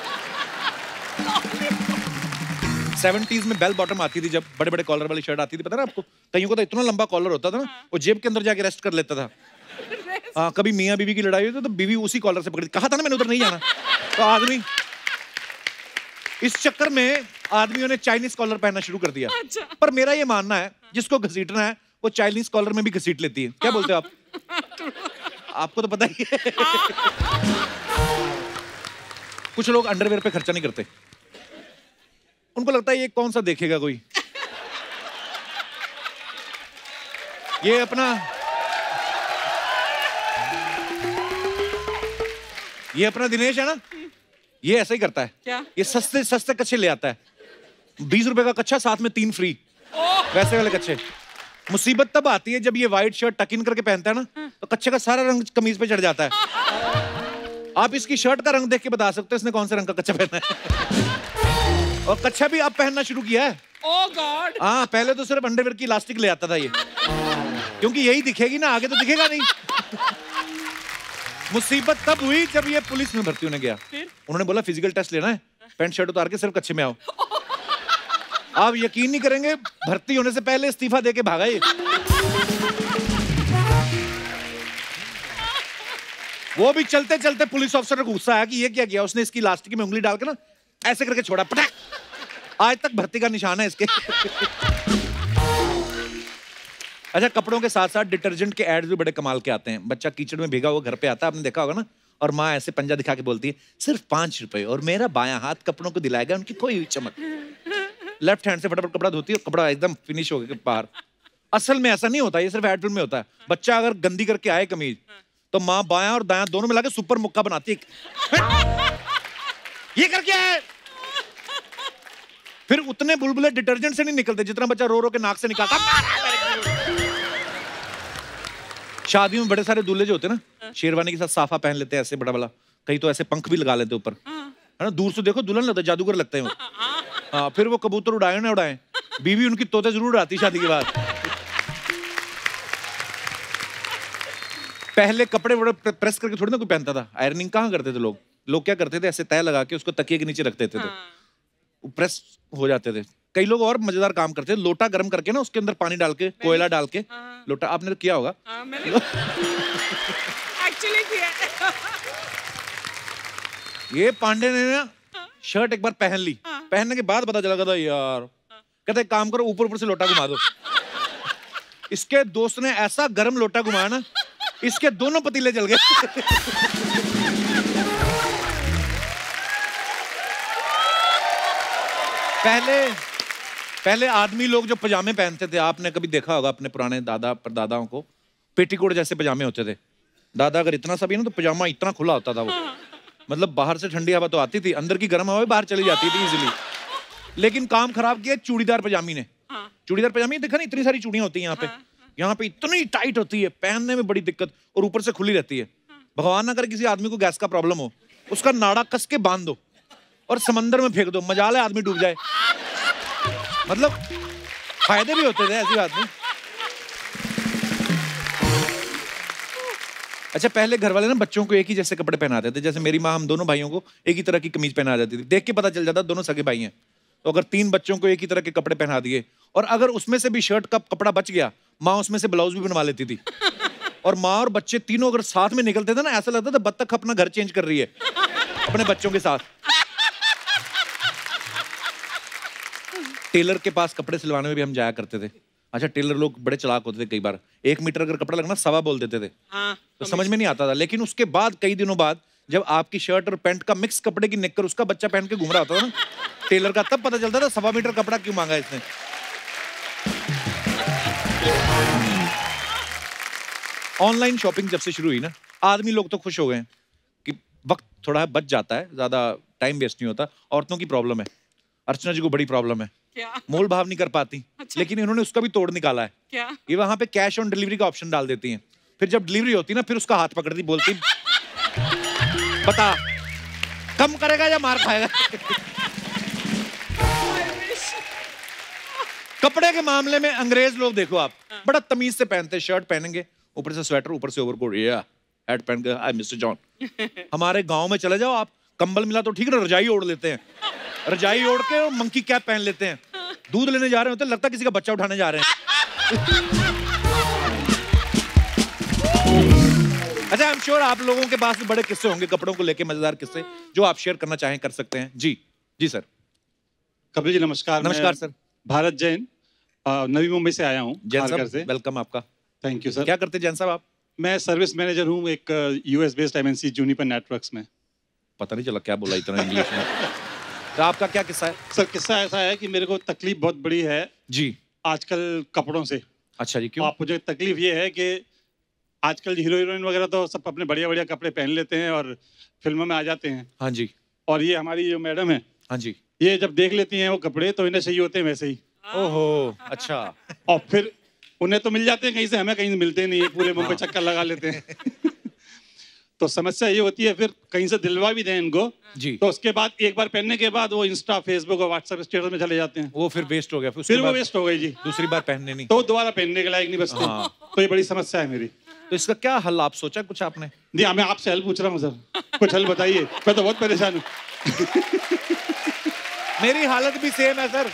70s में बेल बॉटम आती थी, जब बड़े बड़े कॉलर वाली शर्ट आती थी, पता ना आपको, कईयों को तो इतना लंबा कॉलर होता था ना, वो जेब के अंदर जाके रेस्ट कर लेता था। हाँ, कभी मियाँ बीवी की लड़ाई हुई तो बीवी उसी कॉलर से पकड़ी, कहा था ना मैंने उधर नहीं जाना, तो आदमी इस चक्कर में आदमियों ने चाइनीज कॉलर पहनना शुरू कर दिया। पर मेरा ये मानना है, जिसको घसीटना है वो चाइनीज कॉलर में भी घसीट लेती है। क्या बोलते हो आप? आपको तो पता ही है। कुछ लोग अंडरवेयर पे खर्चा नहीं करते, उनको लगता है ये कौन सा देखेगा कोई। ये अपना दिनेश है ना, ये ऐसा ही करता है। क्या? ये सस्ते सस्ते कच्छे ले आता है, 20 रुपए का कच्छा, साथ में 3 फ्री, वैसे वाले कच्छे। मुसीबत तब आती है जब ये व्हाइट शर्ट टक इन करके पहनता है ना, तो कच्छे का सारा रंग कमीज पे चढ़ जाता है। आप इसकी शर्ट का रंग देख के बता सकते हो इसने कौन से रंग का कच्छा पहना है। और कच्छा भी अब पहनना शुरू किया है। ओह गॉड। हाँ, पहले तो सिर्फ अंडरवेयर की इलास्टिक ले आता था ये, क्योंकि यही दिखेगी ना, आगे तो दिखेगा नहीं। मुसीबत तब हुई जब ये पुलिस में भर्ती होने गया, उन्होंने बोला फिजिकल टेस्ट लेना है, पैंट शर्ट उतार के सिर्फ कच्छे में आओ। आप यकीन नहीं करेंगे, भर्ती होने से पहले इस्तीफा देके भागा ये। वो भी चलते चलते पुलिस ऑफिसर को गुस्सा आया कि ये क्या किया उसने, इसकी इलास्टिक में उंगली डाल के ना ऐसे करके छोड़ा, पटक। आज तक भर्ती का निशान है इसके। अच्छा, कपड़ों के साथ साथ डिटर्जेंट के एड्स भी बड़े कमाल के आते हैं। बच्चा कीचड़ में भीगा हुआ घर पे आता है, आपने देखा होगा ना, और माँ ऐसे पंजा दिखा के बोलती है सिर्फ 5 रुपए और मेरा बायां हाथ कपड़ों को दिलाएगा उनकी खोई हुई चमक। लेफ्ट हैंड से फटाफट कपड़ा धोती है, कपड़ा एकदम फिनिश हो गया बाहर। असल में ऐसा नहीं होता, ये सिर्फ एड फिल्म में होता है। बच्चा अगर गंदी करके आए कमीज, तो माँ बायां और दायां दोनों मिला के सुपर मुक्का बनाती है। ये कर क्या है? फिर उतने बुलबुले डिटर्जेंट से नहीं निकलते जितना बच्चा रो रो के नाक से निकालता। शादियों में बड़े सारे दूल्हे जो होते हैं ना, शेरवानी के साथ साफा पहन लेते हैं ऐसे बड़ा बड़ा, कहीं तो ऐसे पंख भी लगा लेते हैं ऊपर, है ना, दूर से देखो दुल्हन लगता है, जादूगर लगते हैं वो। हाँ, फिर वो कबूतर उड़ाए ना उड़ाए, बीवी उनकी तोते जरूर उड़ाती शादी के बाद। पहले कपड़े बड़े प्रेस करके थोड़ी ना कोई पहनता था, आयरनिंग कहाँ करते थे लोग। लोग क्या करते थे, ऐसे तय लगा के उसको तकिए के नीचे रख देते थे, प्रेस हो जाते थे। कई लोग और मजेदार काम करते हैं, लोटा गर्म करके ना उसके अंदर पानी डाल के, कोयला डाल के, लोटा आपने किया होगा। एक्चुअली किया है। ये पांडे ने ना शर्ट एक बार पहन ली, पहनने के बाद पता चला, कहता यार, कहते काम करो ऊपर ऊपर से लोटा घुमा दो। इसके दोस्त ने ऐसा गर्म लोटा घुमाया ना, इसके दोनों पतीले जल गए। पहले आदमी लोग जो पजामे पहनते थे, आपने कभी देखा होगा अपने पुराने दादा परदादाओं को, पेटीकोट जैसे पजामे होते थे। दादा अगर इतना सा भी ना तो पजामा इतना खुला होता था वो, मतलब बाहर से ठंडी हवा तो आती थी, अंदर की गर्म हवा भी बाहर चली जाती थी इजीली। लेकिन काम खराब किया चूड़ीदार पजामी ने। चूड़ीदार पजामी देखा ना, इतनी सारी चूड़ियां होती हैं यहाँ पे इतनी टाइट होती है, पहनने में बड़ी दिक्कत, और ऊपर से खुली रहती है। भगवान ना करे किसी आदमी को गैस का प्रॉब्लम हो, उसका नाड़ा कस के बांध दो और समंदर में फेंक दो, मजाल है आदमी डूब जाए। मतलब फायदे भी होते थे, ऐसी बात नहीं। अच्छा, पहले घर वाले ना बच्चों को एक ही जैसे कपड़े पहनाते थे। जैसे मेरी माँ हम दोनों भाइयों को एक ही तरह की कमीज पहना देती थी, देख के पता चल जाता दोनों सगे भाई हैं। तो अगर 3 बच्चों को एक ही तरह के कपड़े पहना दिए, और अगर उसमें से भी शर्ट का कपड़ा बच गया, माँ उसमें से ब्लाउज भी बनवा लेती थी। और माँ और बच्चे तीनों अगर साथ में निकलते थे ना, ऐसा लगता था बत्तख अपना घर चेंज कर रही है अपने बच्चों के साथ। टेलर के पास कपड़े सिलवाने में भी हम जाया करते थे। अच्छा, टेलर लोग बड़े चालाक होते थे, कई बार 1 मीटर अगर कपड़ा लगना 1.25 बोल देते थे। तो समझ में नहीं आता था। लेकिन उसके बाद कई दिनों बाद जब आपकी शर्ट और पैंट का मिक्स कपड़े की निक्कर उसका बच्चा पहन के घूम रहा होता था ना टेलर का, तब पता चलता था 1.25 मीटर कपड़ा क्यों मांगा इसने। ऑनलाइन शॉपिंग जब से शुरू हुई ना, आदमी लोग तो खुश हो गए कि वक्त थोड़ा बच जाता है, ज्यादा टाइम वेस्ट नहीं होता। औरतों की प्रॉब्लम है, अर्चना जी को बड़ी प्रॉब्लम है, क्या? मोल भाव नहीं कर पाती। अच्छा। लेकिन इन्होंने उसका भी तोड़ निकाला है। क्या? ये वहां पे कैश ऑन डिलीवरी का ऑप्शन डाल देती हैं। फिर जब डिलीवरी होती ना, फिर उसका हाथ पकड़ती, बोलती बता कम करेगा या मार खाएगा। कपड़े के मामले में अंग्रेज लोग देखो आप, बड़ा तमीज से पहनते, शर्ट पहनेंगे, ऊपर से स्वेटर, ऊपर से ओवरकोट, या हैट पहन के आई मिस्टर जॉन। हमारे गांव में चले जाओ आप, कंबल मिला तो ठीक है, रजाई ओढ़ लेते हैं, रजाई ओढ़ के मंकी कैप पहन लेते हैं। दूध लेने जा रहे होते, लगता किसी का बच्चा उठाने जा रहे हैं। अच्छा, आई एम श्योर आप लोगों के पास भी बड़े किस्से होंगे कपड़ों को लेके, मजेदार किस्से जो आप शेयर करना चाहें कर सकते हैं। जी जी सर। कपिल जी नमस्कार। नमस्कार सर। भारत जैन, नवी मुंबई से आया हूँ। जैन साहब वेलकम आपका। Thank you sir. क्या करते हैं जैन साहब आप? मैं सर्विस मैनेजर हूँ एक US based MNC Juniper networks में। पता नहीं चला क्या बोला इतना इंग्लिश में। तो आपका क्या किस्सा है? सर किस्सा ऐसा है कि मेरे को तकलीफ बहुत बड़ी है जी आजकल कपड़ों से। अच्छा जी, क्यों? आप मुझे तकलीफ ये है कि आजकल हीरो हीरोइन वगैरह तो सब अपने बढ़िया बढ़िया कपड़े पहन लेते हैं और फिल्मों में आ जाते हैं। हाँ जी। और ये हमारी जो मैडम है, हाँ जी, ये जब देख लेती हैं वो कपड़े तो इन्हें चाहिए होते हैं वैसे ही। ओहो, अच्छा। और फिर उन्हें तो मिल जाते हैं कहीं से, हमें कहीं से मिलते नहीं है, पूरे मुंह पे चक्कर लगा लेते हैं। तो समस्या ये होती है, फिर कहीं से दिलवा भी दें इनको जी, तो उसके बाद एक बार पहनने के बाद वो इंस्टा फेसबुक और व्हाट्सएप स्टेटस में चले जाते हैं, वो फिर वेस्ट हो गया। फिर वो वेस्ट हो गई जी, दूसरी बार पहनने नहीं, तो दोबारा पहनने के लायक नहीं बचते। हाँ। तो ये बड़ी समस्या है मेरी। तो इसका क्या हल आप सोचा कुछ आपने? नहीं, मैं आपसे हल पूछ रहा हूँ सर, कुछ हल बताइए, मैं तो बहुत परेशान हूँ। मेरी हालत भी सेम है सर।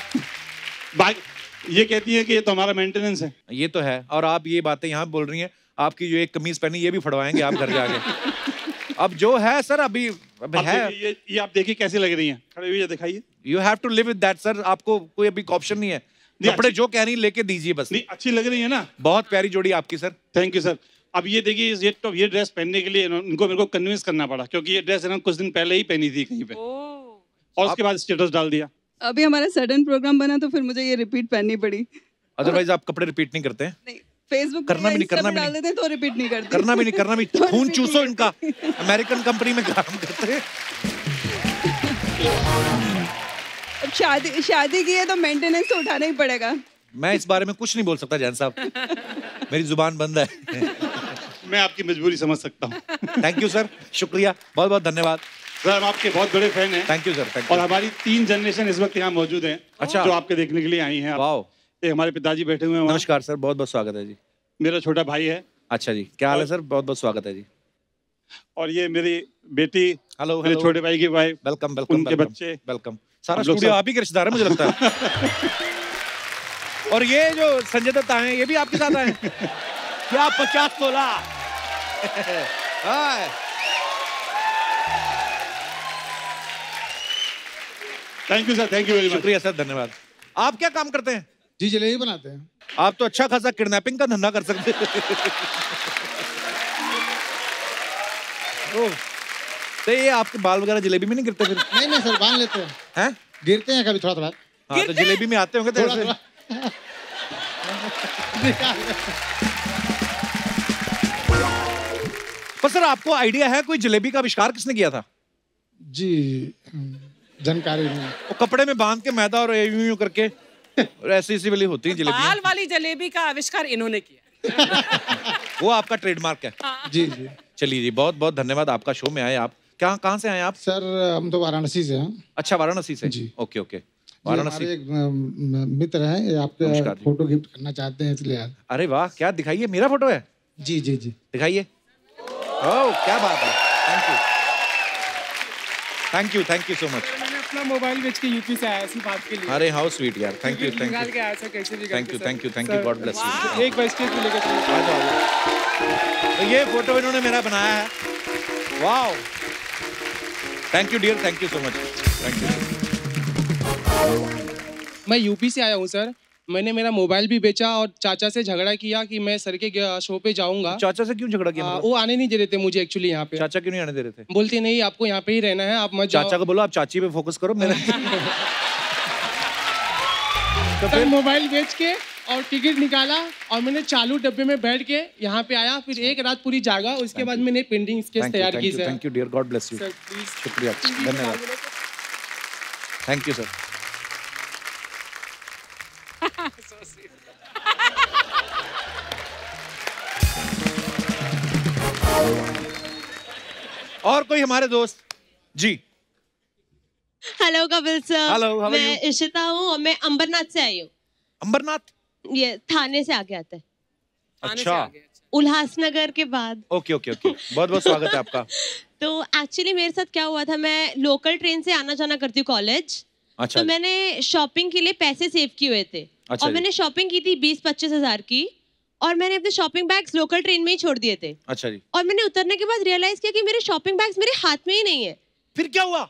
ये कहती है कि ये तो हमारा मेंटेनेंस है। ये तो है, और आप ये बातें यहाँ बोल रही हैं, आपकी जो एक कमीज पहनी ये भी फड़वाएंगे आप घर जाके। अब जो है सर अभी है, ये आप देखिए कैसी लग रही हैं, खड़े हुए दिखाइए। You have to live with that sir, आपको कोई अभी ऑप्शन नहीं है। कपड़े जो कह रही लेके दीजिए बस। नहीं, अच्छी लग रही है ना, बहुत प्यारी जोड़ी आपकी सर। Thank you sir. अब ये देखिए, ये ड्रेस पहनने के लिए इनको मेरे को कन्विंस करना पड़ा, क्योंकि ये ड्रेस इन्होंने कुछ दिन पहले ही पहनी थी कहीं पे, और उसके बाद स्टेटस डाल दिया। अभी हमारा सडन प्रोग्राम बना तो फिर मुझे ये रिपीट पहननी पड़ी। अदरवाइज आप कपड़े रिपीट नहीं करते हैं? नहीं, फेसबुक करना भी नहीं, करना भी डाल नहीं। देते हैं तो रिपीट नहीं करते। करना भी नहीं, करना भी। तो खून repeat चूसो नहीं इनका, अमेरिकन कंपनी में काम करते हैं। अब शादी की है तो मेंटेनेंस तो उठाना ही पड़ेगा। मैं इस बारे में कुछ नहीं बोल सकता जैन साहब, मेरी जुबान बंद है। मैं आपकी मजबूरी समझ सकता हूँ। थैंक यू सर, शुक्रिया, बहुत बहुत धन्यवाद सर। हम आपके बहुत बड़े फैन हैं। थैंक यू सर, थैंक और यू। हमारी 3 जनरेशन इस वक्त यहाँ मौजूद हैं। अच्छा। जो आपके देखने के लिए आई हैं। वाओ, ये हमारे पिताजी बैठे हुए हैं वहाँ। नमस्कार सर, बहुत बहुत स्वागत है जी। मेरा छोटा भाई है। अच्छा जी, क्या हाल है सर? बहुत बहुत स्वागत है जी। और ये मेरी बेटी, हेलो मेरे छोटे भाई की वाइफ, वेलकम वेलकम, उनके बच्चे। वेलकम। सारा हम लोग स्टूडियो सब- आप ही के रिश्तेदार है मुझे लगता है। और ये जो संजय दत्त आए हैं, ये भी आपके साथ आए हैं? क्या 50 तोला? Hi. Thank you sir, thank you very much. शुक्रिया सर, धन्यवाद। आप क्या काम करते हैं? जी जलेबी बनाते हैं। आप तो अच्छा खासा किडनैपिंग का धंधा कर सकते हैं। ओह, तो ये आपके बाल वगैरह जलेबी में नहीं गिरते फिर? नहीं नहीं सर, बांध लेते हैं। हैं? गिरते हैं कभी थोड़ा थोड़ा। हाँ, तो जलेबी में आते होंगे तो थोड़ा ऐसे। थोड़ा। पर सर आपको आइडिया है कोई जलेबी का आविष्कार किसने किया था? जी जानकारी नहीं। वो कपड़े में बांध के मैदा और यूं यूं करके और ऐसी ऐसी वाली होती है जलेबी। बाल वाली जलेबी का आविष्कार इन्होंने किया। वो आपका ट्रेडमार्क है। जी जी। चलिए जी, बहुत बहुत धन्यवाद, आपका शो में आए आप। कहाँ से आए आप? सर हम तो वाराणसी से हैं। अच्छा, वाराणसी से। जी। ओके ओके, जी, वाराणसी। हमारे एक मित्र हैं, ये आपके नमस्कार जी। फोटो गिफ्ट करना चाहते हैं इसलिए। अरे वाह, क्या दिखाइए, मेरा फोटो है? जी जी जी। दिखाइए। ओह, क्या बात है, thank you thank you thank you so much. मैंने अपना मोबाइल बेच के यूपी से आया इसी बात के लिए। अरे हाउ स्वीट यार, थैंक यू निकाल के आया सर, कैसे भी थैंक करके you sir. God bless you. Sir, एक बार स्टेज पे लेकर चलिए। आ जाओ। तो ये फोटो इन्होंने मेरा बनाया है। Wow, thank you dear, thank you so much, thank you. मैं यूपी से आया हूँ सर। मैंने मेरा मोबाइल भी बेचा और चाचा से झगड़ा किया कि मैं सर के शो पे जाऊंगा। चाचा से क्यों झगड़ा किया? मतलब? वो आने नहीं दे रहे थे मुझे एक्चुअली यहाँ पे। चाचा क्यों नहीं आने दे रहे थे? बोलते नहीं, आपको यहाँ पे ही रहना है, आप मत जाओ। चाचा को बोलो आप चाची पे फोकस करो मेरे। तो फिर मोबाइल बेच के और टिकट निकाला और मैंने चालू डब्बे में बैठ के यहाँ पे आया। फिर एक रात पूरी जागा, उसके बाद मैंने पेंटिंग स्केच तैयार की sir. Thank you dear, God bless you. Sir please शुक्रिया, धन्यवाद, थैंक यू सर। और कोई हमारे दोस्त? जी hello Kapil sir. Hello, how are मैं you? इशिता हूँ और मैं अंबरनाथ से आई हूँ। अंबरनाथ? ये थाने से आगे आता है, अच्छा, उल्लासनगर के बाद। ओके ओके ओके, बहुत बहुत स्वागत है आपका। तो एक्चुअली मेरे साथ क्या हुआ था, मैं लोकल ट्रेन से आना जाना करती हूँ कॉलेज। अच्छा तो मैंने शॉपिंग के लिए पैसे सेव किए हुए थे। अच्छा और जी। मैंने शॉपिंग की थी 20-25 हज़ार की। और मैंने अपने शॉपिंग बैग्स लोकल ट्रेन में ही छोड़ दिए थे। अच्छा जी, और मैंने उतरने के बाद रियलाइज किया कि मेरे शॉपिंग बैग्स मेरे हाथ में ही नहीं है। फिर क्या हुआ?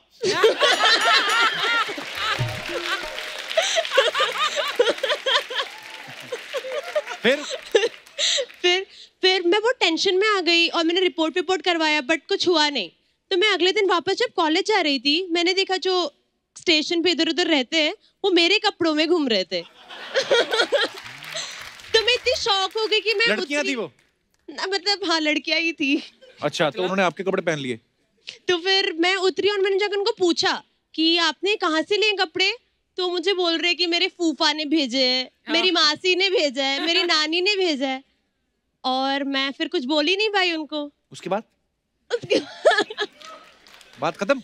फिर मैं बहुत टेंशन में आ गई और मैंने रिपोर्ट करवाया, बट कुछ हुआ नहीं। तो मैं अगले दिन वापस जब कॉलेज जा रही थी, मैंने देखा जो स्टेशन पे इधर उधर रहते हैं वो मेरे कपड़ों में घूम रहे थे। तो मैं इतनी शॉक हो गई कि मैं लड़कियां थी वो? मतलब हाँ, लड़कियां ही थी। अच्छा, तो उन्होंने आपके कपड़े पहन लिए? तो फिर मैं उतरी और मैंने जाकर उनको पूछा कि आपने कहाँ से लिए कपड़े। तो मुझे बोल रहे कि मेरे फूफा ने भेजे है, मेरी मासी ने भेजा है, मेरी नानी ने भेजा है। और मैं फिर कुछ बोली नहीं भाई उनको। उसके बाद बात खत्म।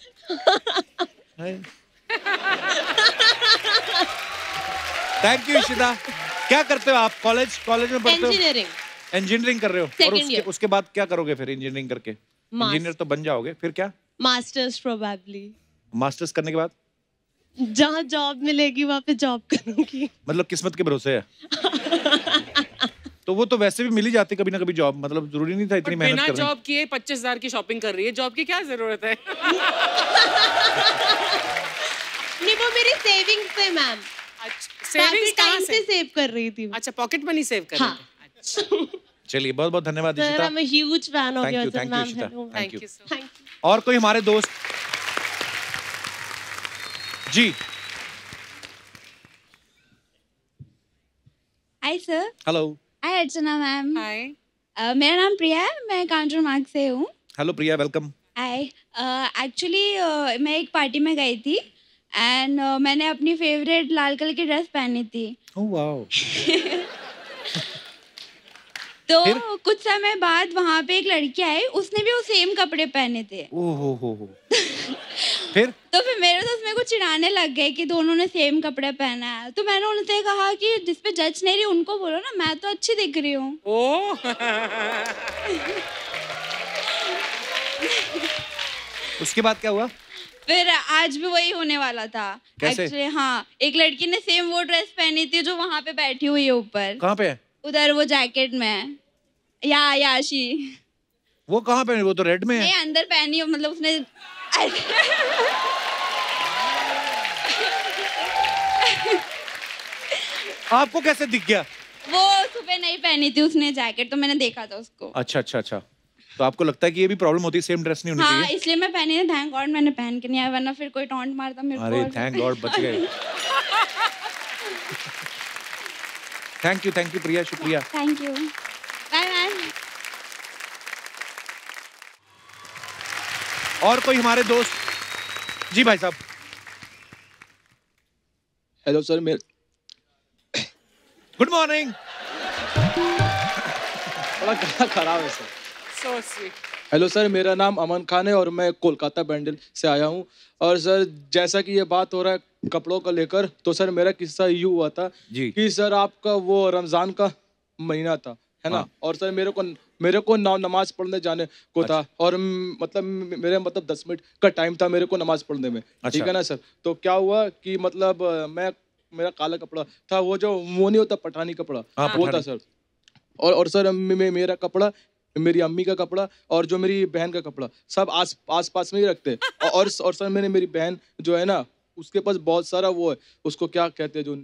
Thank you Ishita. क्या करते हो आप? कॉलेज में पढ़ते हो? इंजीनियरिंग कर रहे हो? और उसके बाद क्या करोगे फिर इंजीनियरिंग करके? इंजीनियर तो बन जाओगे, फिर क्या? Masters probably. मास्टर्स करने के बाद जहाँ जॉब मिलेगी वहाँ पे जॉब करूंगी। मतलब किस्मत के भरोसे है। तो वो तो वैसे भी मिल ही जाती कभी ना कभी जॉब, मतलब जरूरी नहीं था इतनी मेहनत बिना करनी। जॉब किए 25,000 की शॉपिंग कर रही है, जॉब की क्या जरूरत है? नहीं, वो मेरी सेविंग्स पे मैम। सेविंग्स कहाँ से सेव कर रही थी। अच्छा, पॉकेट मनी सेव कर रही थी। चलिए, बहुत बहुत धन्यवाद sir, Ishita. I am a huge fan of yours thank you ma'am. Ishita, thank you. Thank you. और कोई हमारे दोस्त? जी Hi sir. हेलो। I hi Archana ma'am. Hi. मेरा नाम प्रिया है, मैं कांजूर मार्ग से हूँ। Hello Priya, welcome. Hi. Actually मैं एक पार्टी में गई थी एंड मैंने अपनी फेवरेट लाल कलर की ड्रेस पहनी थी। Oh wow. तो कुछ समय बाद वहाँ पे एक लड़की आई, उसने भी वो सेम कपड़े पहने थे। ओह हो। फिर मेरे दोस्त मेरे को चिढ़ाने लग गए कि दोनों ने सेम कपड़े पहना है। तो मैंने उनसे कहा कि जिस पे जज नहीं रही उनको बोलो ना, मैं तो अच्छी दिख रही हूँ। उसके बाद क्या हुआ? फिर आज भी वही होने वाला था। कैसे? एक्चुअली हाँ, एक लड़की ने सेम वो ड्रेस पहनी थी जो वहाँ पे बैठी हुई है ऊपर। कहाँ पे है? उधर वो जैकेट में। याशी। वो कहाँ पे है? वो तो रेड में है। नहीं, अंदर पहनी हो, मतलब उसने आपको कैसे दिख गया? वो सुबह नहीं पहनी थी उसने जैकेट, तो मैंने देखा था उसको। अच्छा। तो आपको लगता है कि ये भी प्रॉब्लम होती है, सेम ड्रेस नहीं होनी चाहिए? हाँ, इसलिए मैं पहनी नहीं। थैंक गॉड मैंने पहन के नहीं आया, वरना फिर कोई टॉन्ट मारता मेरे को। अरे थैंक गॉड बच गए। थैंक यू प्रिया, शुक्रिया। Thank you, bye bye. और कोई हमारे दोस्त? जी भाई साहब। हेलो सर, मेरे गुड मॉर्निंग। थोड़ा गला खराब है sir. So sweet. Hello sir, मेरा नाम अमन खान है और मैं कोलकाता बैंडल से आया हूँ। और सर जैसा कि ये बात हो रहा है कपड़ों को लेकर, तो सर मेरा किस्सा यूँ हुआ था कि सर आपका वो रमज़ान का महीना था, है ना? और सर मेरे को नमाज पढ़ने जाने को था। और मतलब मेरे 10 मिनट का टाइम था मेरे को नमाज पढ़ने में। ठीक है ना सर? तो क्या हुआ कि मतलब मेरा काला कपड़ा था, वो नहीं होता पठानी कपड़ा, वो था सर। और सर मेरा कपड़ा, मेरी अम्मी का कपड़ा और जो मेरी बहन का कपड़ा सब आस पास में ही रखते। और सर मेरी बहन जो है ना, उसके पास बहुत सारा वो है, उसको क्या कहते हैं जो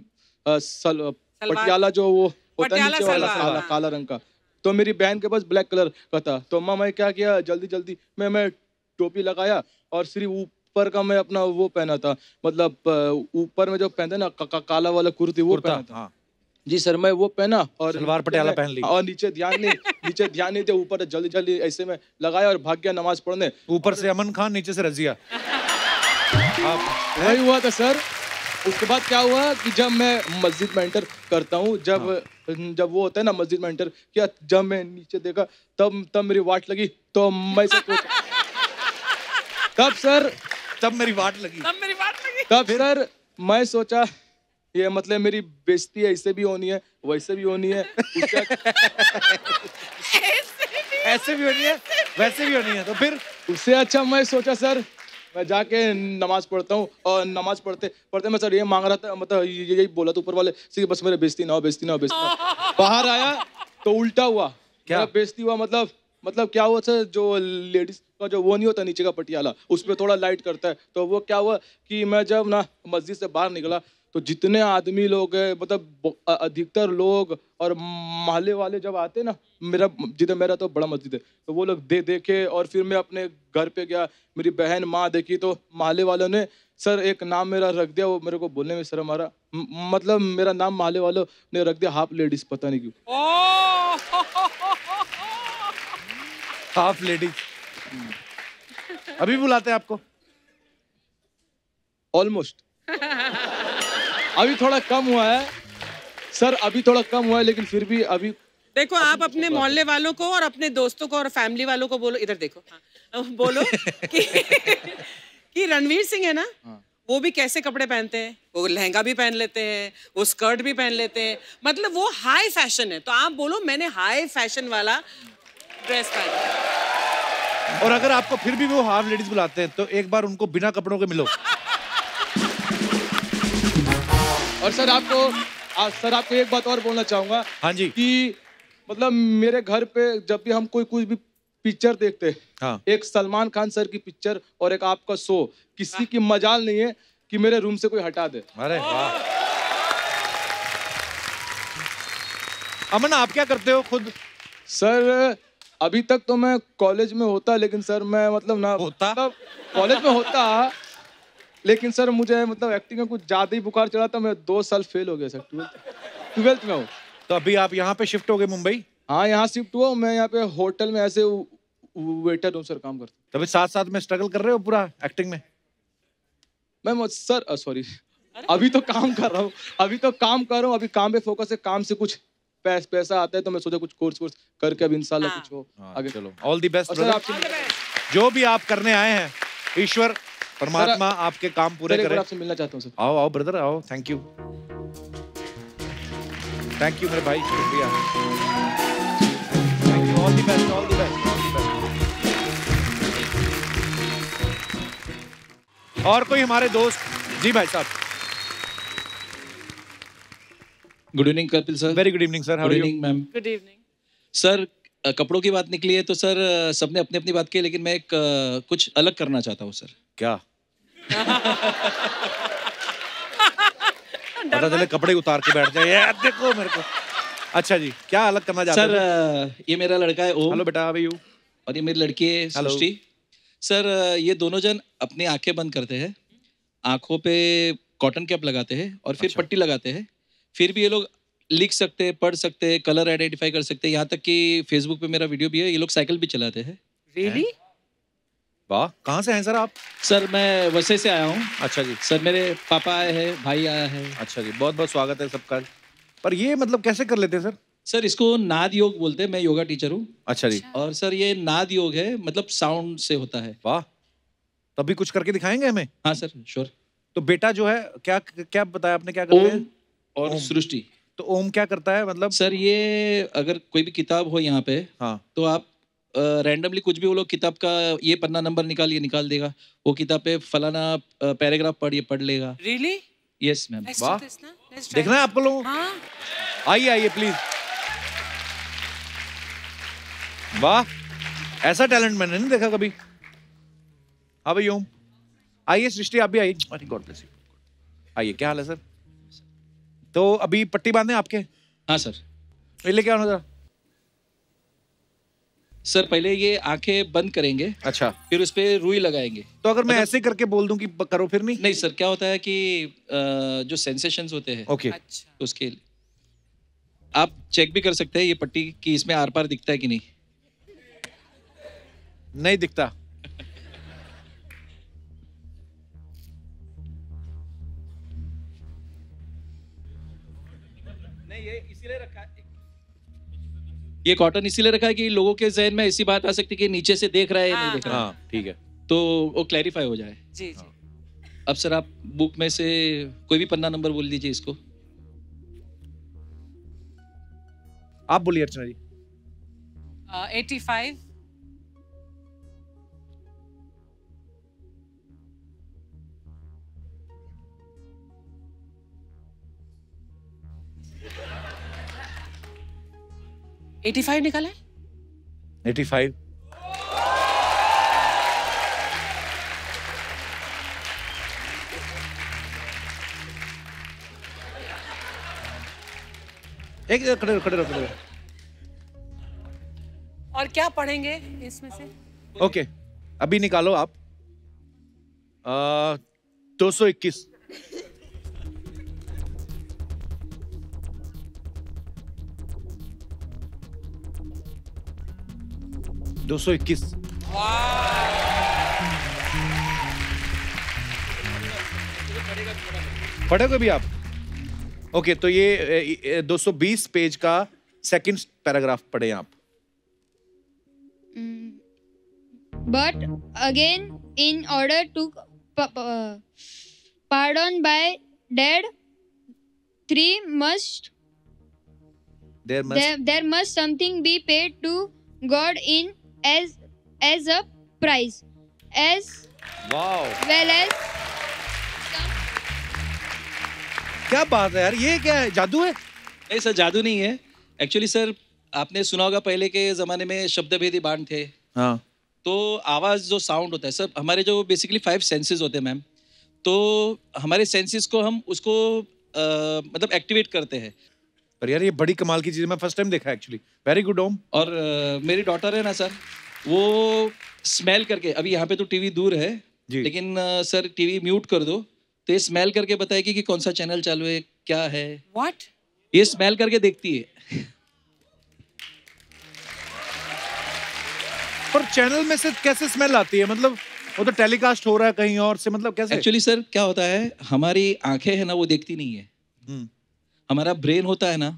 पटियाला जो वो होता है नीचे वाला काला रंग का। तो मेरी बहन के पास ब्लैक कलर का था। तो मैं क्या किया, जल्दी मैं टोपी लगाया और सिर्फ ऊपर का मैं अपना वो पहना था, मतलब ऊपर में जो पहनते ना काला वाला कुर्ती, वो पहना था। जी सर, मैं वो पहना और सलवार पटियाला पहन ली और नीचे ध्यान नहीं थे, ऊपर जल्दी ऐसे में लगाया और भाग गया नमाज पढ़ने। ऊपर से अमन खान, नीचे से रजिया। वही हुआ था सर। उसके बाद क्या हुआ कि जब मैं मस्जिद में एंटर करता हूँ, जब वो होता है ना मस्जिद में एंटर किया, जब मैं नीचे देखा तब मेरी वाट लगी। तो मैं तब मेरी वाट लगी। तब सर मैं सोचा ये मतलब मेरी बेइज्जती ऐसे भी होनी है, वैसे भी होनी है, ऐसे भी होनी है, वैसे भी होनी है। तो फिर उससे अच्छा मैं सोचा सर मैं जाके नमाज पढ़ता हूँ। और नमाज पढ़ते मैं सर ये मांग रहा था, मतलब यही बोला था ऊपर वाले से, बस मेरे बेइज्जती ना हो। बाहर आया तो उल्टा हुआ। क्या बेइज्जती हुआ? मतलब क्या हुआ सर, जो लेडीज का जो वो नहीं होता नीचे का पटियाला, उस पर थोड़ा लाइट करता है। तो वो क्या हुआ कि मैं जब ना मस्जिद से बाहर निकला तो जितने आदमी लोग हैं, मतलब अधिकतर लोग और मोहल्ले वाले जब आते ना, मेरा तो बड़ा मस्जिद है, तो वो लोग देखे। और फिर मैं अपने घर पे गया, मेरी बहन माँ देखी, तो मोहल्ले वालों ने सर एक नाम मेरा रख दिया, वो मेरे को बोलने में शर्म आ रहा, मतलब मेरा नाम मोहल्ले वालों ने रख दिया हाफ लेडीज, पता नहीं क्यों। हाफ लेडीज अभी बुलाते हैं आपको? ऑलमोस्ट अभी थोड़ा कम हुआ है सर, अभी थोड़ा कम हुआ है, लेकिन फिर भी अभी देखो आप अपने मोहल्ले वालों को और अपने दोस्तों को और फैमिली वालों को बोलो, इधर देखो, बोलो कि रणवीर सिंह है ना, वो भी कैसे कपड़े पहनते हैं, वो लहंगा भी पहन लेते हैं, वो स्कर्ट भी पहन लेते हैं, मतलब वो हाई फैशन है। तो आप बोलो मैंने हाई फैशन वाला ड्रेस पहना। और अगर आपको फिर भी वो हाफ लेडीज बुलाते हैं तो एक बार उनको बिना कपड़ों के मिलो। और सर आपको एक बात और बोलना चाहूंगा। हाँ जी। कि मतलब मेरे घर पे जब भी हम कुछ भी पिक्चर देखते हैं, हाँ। एक सलमान खान सर की पिक्चर और एक आपका शो, किसी की मजाल नहीं है कि मेरे रूम से कोई हटा दे। अरे वाह। अमन आप क्या करते हो खुद? सर अभी तक तो मैं कॉलेज में होता, लेकिन सर मैं मतलब ना होता कॉलेज में होता, लेकिन सर मुझे मतलब एक्टिंग में कुछ ज्यादा ही बुखार चढ़ा था, मैं 2 साल फेल हो गया सर, 12th में हूँ। तो अभी आप यहाँ पे शिफ्ट हो गए मुंबई? हाँ, यहाँ शिफ्ट हुआ। मैं यहाँ पे होटल में ऐसे वेटर हूँ सर, काम करता हूँ। तभी साथ साथ में स्ट्रगल कर रहे हो पूरा एक्टिंग में? मैं सर सॉरी, अभी तो काम कर रहा हूँ, अभी काम पे फोकस है। काम से कुछ पैसा आता है तो मैं सोचा कुछ कोर्स करके अभी इंशाल्लाह कुछ हो आगे। चलो, ऑल द बेस्ट ब्रदर। जो भी आप करने आए हैं, ईश्वर परमात्मा आपके काम पूरे करे। आपसे मिलना चाहता हूँ सर। आओ आओ ब्रदर आओ। थैंक यू मेरे भाई, शुक्रिया। Thank you, all the best, all the best. और कोई हमारे दोस्त? जी भाई साहब। Good evening Kapil sir. Very good evening sir. Good evening ma'am. Good evening sir. कपड़ों की बात निकली है तो सर सबने अपनी अपनी बात की, लेकिन मैं एक कुछ अलग करना चाहता हूँ सर। क्या? पता चले कपड़े उतार के बैठ जाए यार, देखो मेरे को। अच्छा जी, क्या अलग करना चाहते हैं? सर ये मेरा लड़का है ओम। हेलो बेटा, हाउ आर यू? और ये मेरी लड़की है सृष्टि। सर ये दोनों जन अपनी आंखें बंद करते हैं, आंखों पे कॉटन कैप लगाते हैं और फिर पट्टी लगाते हैं। फिर भी ये लोग लिख सकते हैं, पढ़ सकते हैं, कलर आइडेंटिफाई कर सकते हैं। यहाँ तक कि फेसबुक पे मेरा वीडियो भी है। ये लोग साइकिल भी चलाते हैं। रियली? वाह, कहाँ से हैं सर आप? सर मैं वैसे से आया हूँ। अच्छा जी। सर मेरे पापा आए हैं, भाई आया है। अच्छा जी, बहुत बहुत स्वागत है सबका। पर ये मतलब कैसे कर लेते हैं सर? सर इसको नाद योग बोलते हैं। मैं योगा टीचर हूँ। अच्छा जी। और सर ये नाद योग है, मतलब साउंड से होता है। वाह, तभी कुछ करके दिखाएंगे हमें? हाँ सर, श्योर। तो बेटा जो है, क्या क्या बताया आपने, क्या करते हैं? और सृष्टि। तो ओम क्या करता है मतलब? सर ये अगर कोई भी किताब हो यहाँ पे, हाँ, तो आप रैंडमली कुछ भी वो लोग किताब का ये पन्ना नंबर निकाल देगा। वो किताब पे फलाना पैराग्राफ पढ़ लेगा। रियली? Yes ma'am. वाह, देखना है आपको लोगों? आइए आइए प्लीज। वाह, ऐसा टैलेंट मैंने नहीं देखा कभी। हाँ भाई ओम, आइए। सृष्टि आप भी आइए। अरे गॉड ब्लेस यू। आइए, क्या हाल है सर? तो अभी पट्टी बांधे आपके? हाँ सर। लेके आओ ना जरा। सर पहले ये आंखें बंद करेंगे। अच्छा। फिर उस पे रुई लगाएंगे। तो अगर मैं ऐसे करके बोल दूं कि करो, फिर नहीं? नहीं सर, क्या होता है कि जो सेंसेशंस होते हैं, ओके, तो उसके आप चेक भी कर सकते हैं ये पट्टी कि इसमें आर पार दिखता है कि नहीं। नहीं दिखता। नहीं, ये इसीलिए रखा है, ये कॉटन इसीलिए रखा है कि लोगों के जहन में ऐसी बात आ सकती है कि नीचे से देख रहा है या नहीं देख रहा है। हाँ, ठीक है। तो वो क्लैरिफाई हो जाए। जी जी। अब सर आप बुक में से कोई भी पन्ना नंबर बोल दीजिए इसको। आप बोलिए अर्चना जी। 85। $85 निकाला है? 85। एक खड़े रहो। और क्या पढ़ेंगे इसमें से? ओके, अभी निकालो आप। 221। पढ़ोगे भी आप? ओके, तो ये 220 पेज का सेकंड पैराग्राफ पढ़े आप। But again, in order to pardon by dead, there must something be paid to God in as a price, as well as. क्या बात है यार, ये क्या है, जादू है? नहीं सर, जादू नहीं है। एक्चुअली सर आपने सुना होगा पहले के जमाने में शब्दभेदी बाण थे। हाँ। तो आवाज जो साउंड होता है सर, हमारे जो बेसिकली 5 सेंसेस होते हैं मैम, तो हमारे सेंसेस को हम उसको मतलब एक्टिवेट करते हैं। पर यार ये बड़ी कमाल की चीज है, मैं फर्स्ट टाइम देखा एक्चुअली। वेरी गुड ओम। और मेरी डॉटर है ना सर, वो स्मेल करके, अभी यहाँ पे तो टीवी दूर है लेकिन सर टीवी म्यूट कर दो तो ये स्मेल करके बताएगी कि कौन सा चैनल चालू है, क्या है। What? ये स्मेल करके देखती है। पर चैनल में से कैसे स्मेल आती है? मतलब वो तो टेलीकास्ट हो रहा है कहीं और से, मतलब कैसे? एक्चुअली सर क्या होता है, हमारी आंखें है ना वो देखती नहीं है, हमारा ब्रेन होता है ना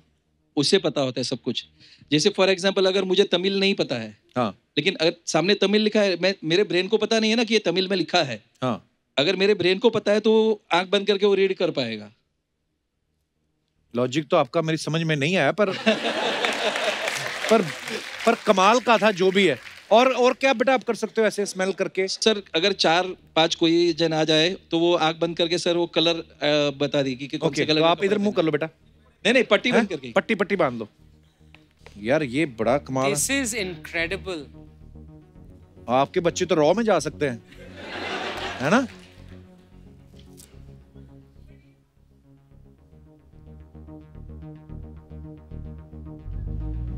उससे पता होता है सब कुछ। जैसे फॉर एग्जांपल अगर मुझे तमिल नहीं पता है, हाँ, लेकिन अगर सामने तमिल लिखा है, मेरे ब्रेन को पता नहीं है ना कि ये तमिल में लिखा है, हाँ, अगर मेरे ब्रेन को पता है तो आंख बंद करके वो रीड कर पाएगा। लॉजिक तो आपका मेरी समझ में नहीं आया, पर कमाल का था जो भी है। और क्या बेटा आप कर सकते हो ऐसे स्मेल करके? सर अगर 4-5 कोई जन आ जाए तो वो आंख बंद करके सर वो कलर बता देगी कि कौन से कलर। तो आप इधर मुंह कर लो बेटा। नहीं पट्टी बंद करके, पट्टी बांध लो। यार ये बड़ा कमाल दिस इज इनक्रेडिबल। आपके बच्चे तो रॉ में जा सकते हैं, है ना?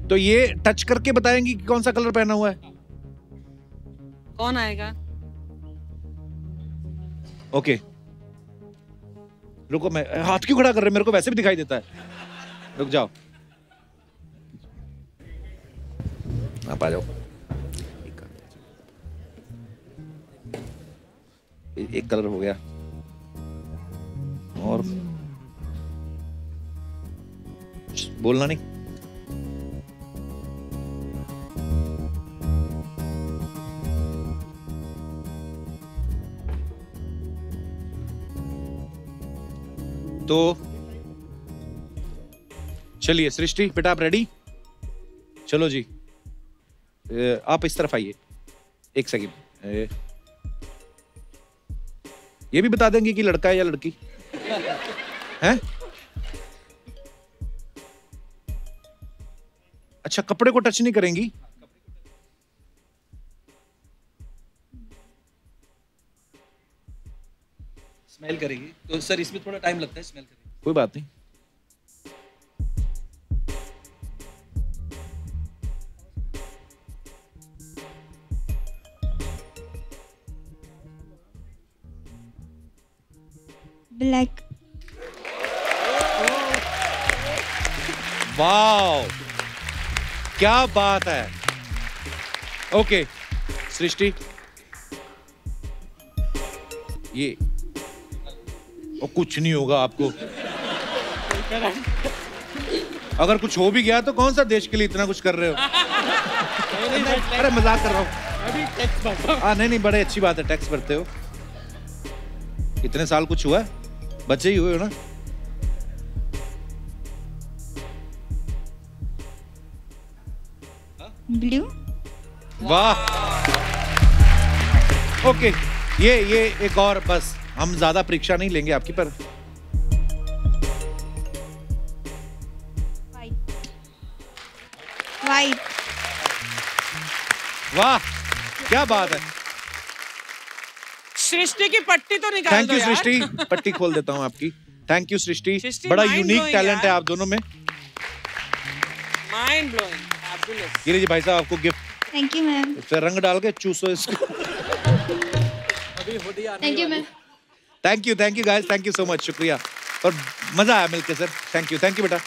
तो ये टच करके बताएंगी कि कौन सा कलर पहना हुआ है? कौन आएगा? ओके रुको, मैं हाथ क्यों खड़ा कर रहे, मेरे को वैसे भी दिखाई देता है। रुक जाओ, आप आ जाओ। एक कलर हो गया और बोलना नहीं। तो चलिए सृष्टि बेटा आप रेडी? चलो जी, आप इस तरफ आइए। एक सेकंड, ये भी बता देंगे कि लड़का है या लड़की है? अच्छा, कपड़े को टच नहीं करेंगी? स्मेल करेगी तो सर इसमें थोड़ा टाइम लगता है स्मेल करने। कोई बात नहीं। ब्लैक। वाओ क्या बात है। ओके सृष्टि, ये और कुछ नहीं होगा आपको। अगर कुछ हो भी गया तो कौन सा देश के लिए इतना कुछ कर रहे हो? अरे मजाक कर रहा हूँ। नहीं बड़े अच्छी बात है, टैक्स भरते हो। इतने साल कुछ हुआ है? बच्चे ही हुए हो ना? ब्लू। वाह ओके, ये एक और, बस हम ज्यादा परीक्षा नहीं लेंगे आपकी, पर वाइट। वाह क्या बात है। सृष्टि की पट्टी तो निकाल थैंक दो यू यार। सृष्टि, पट्टी खोल देता हूँ आपकी। थैंक यू सृष्टि, सृष्टि, बड़ा mind यूनिक blowing टैलेंट है यार। आप दोनों में। Mind blowing, fabulous. ये लीजिए भाई साहब आपको गिफ्ट। Thank you ma'am. इससे रंग डाल के चूसो इसको। Thank you ma'am. Thank you guys, thank you so much, शुक्रिया। और मजा आया मिलके सर। थैंक यू बेटा।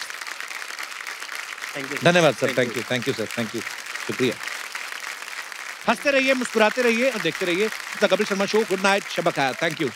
धन्यवाद सर, thank you sir, thank you, शुक्रिया। हंसते रहिए, मुस्कुराते रहिए और देखते रहिए the Kapil Sharma show. Good night, शब ख़ैर, थैंक यू।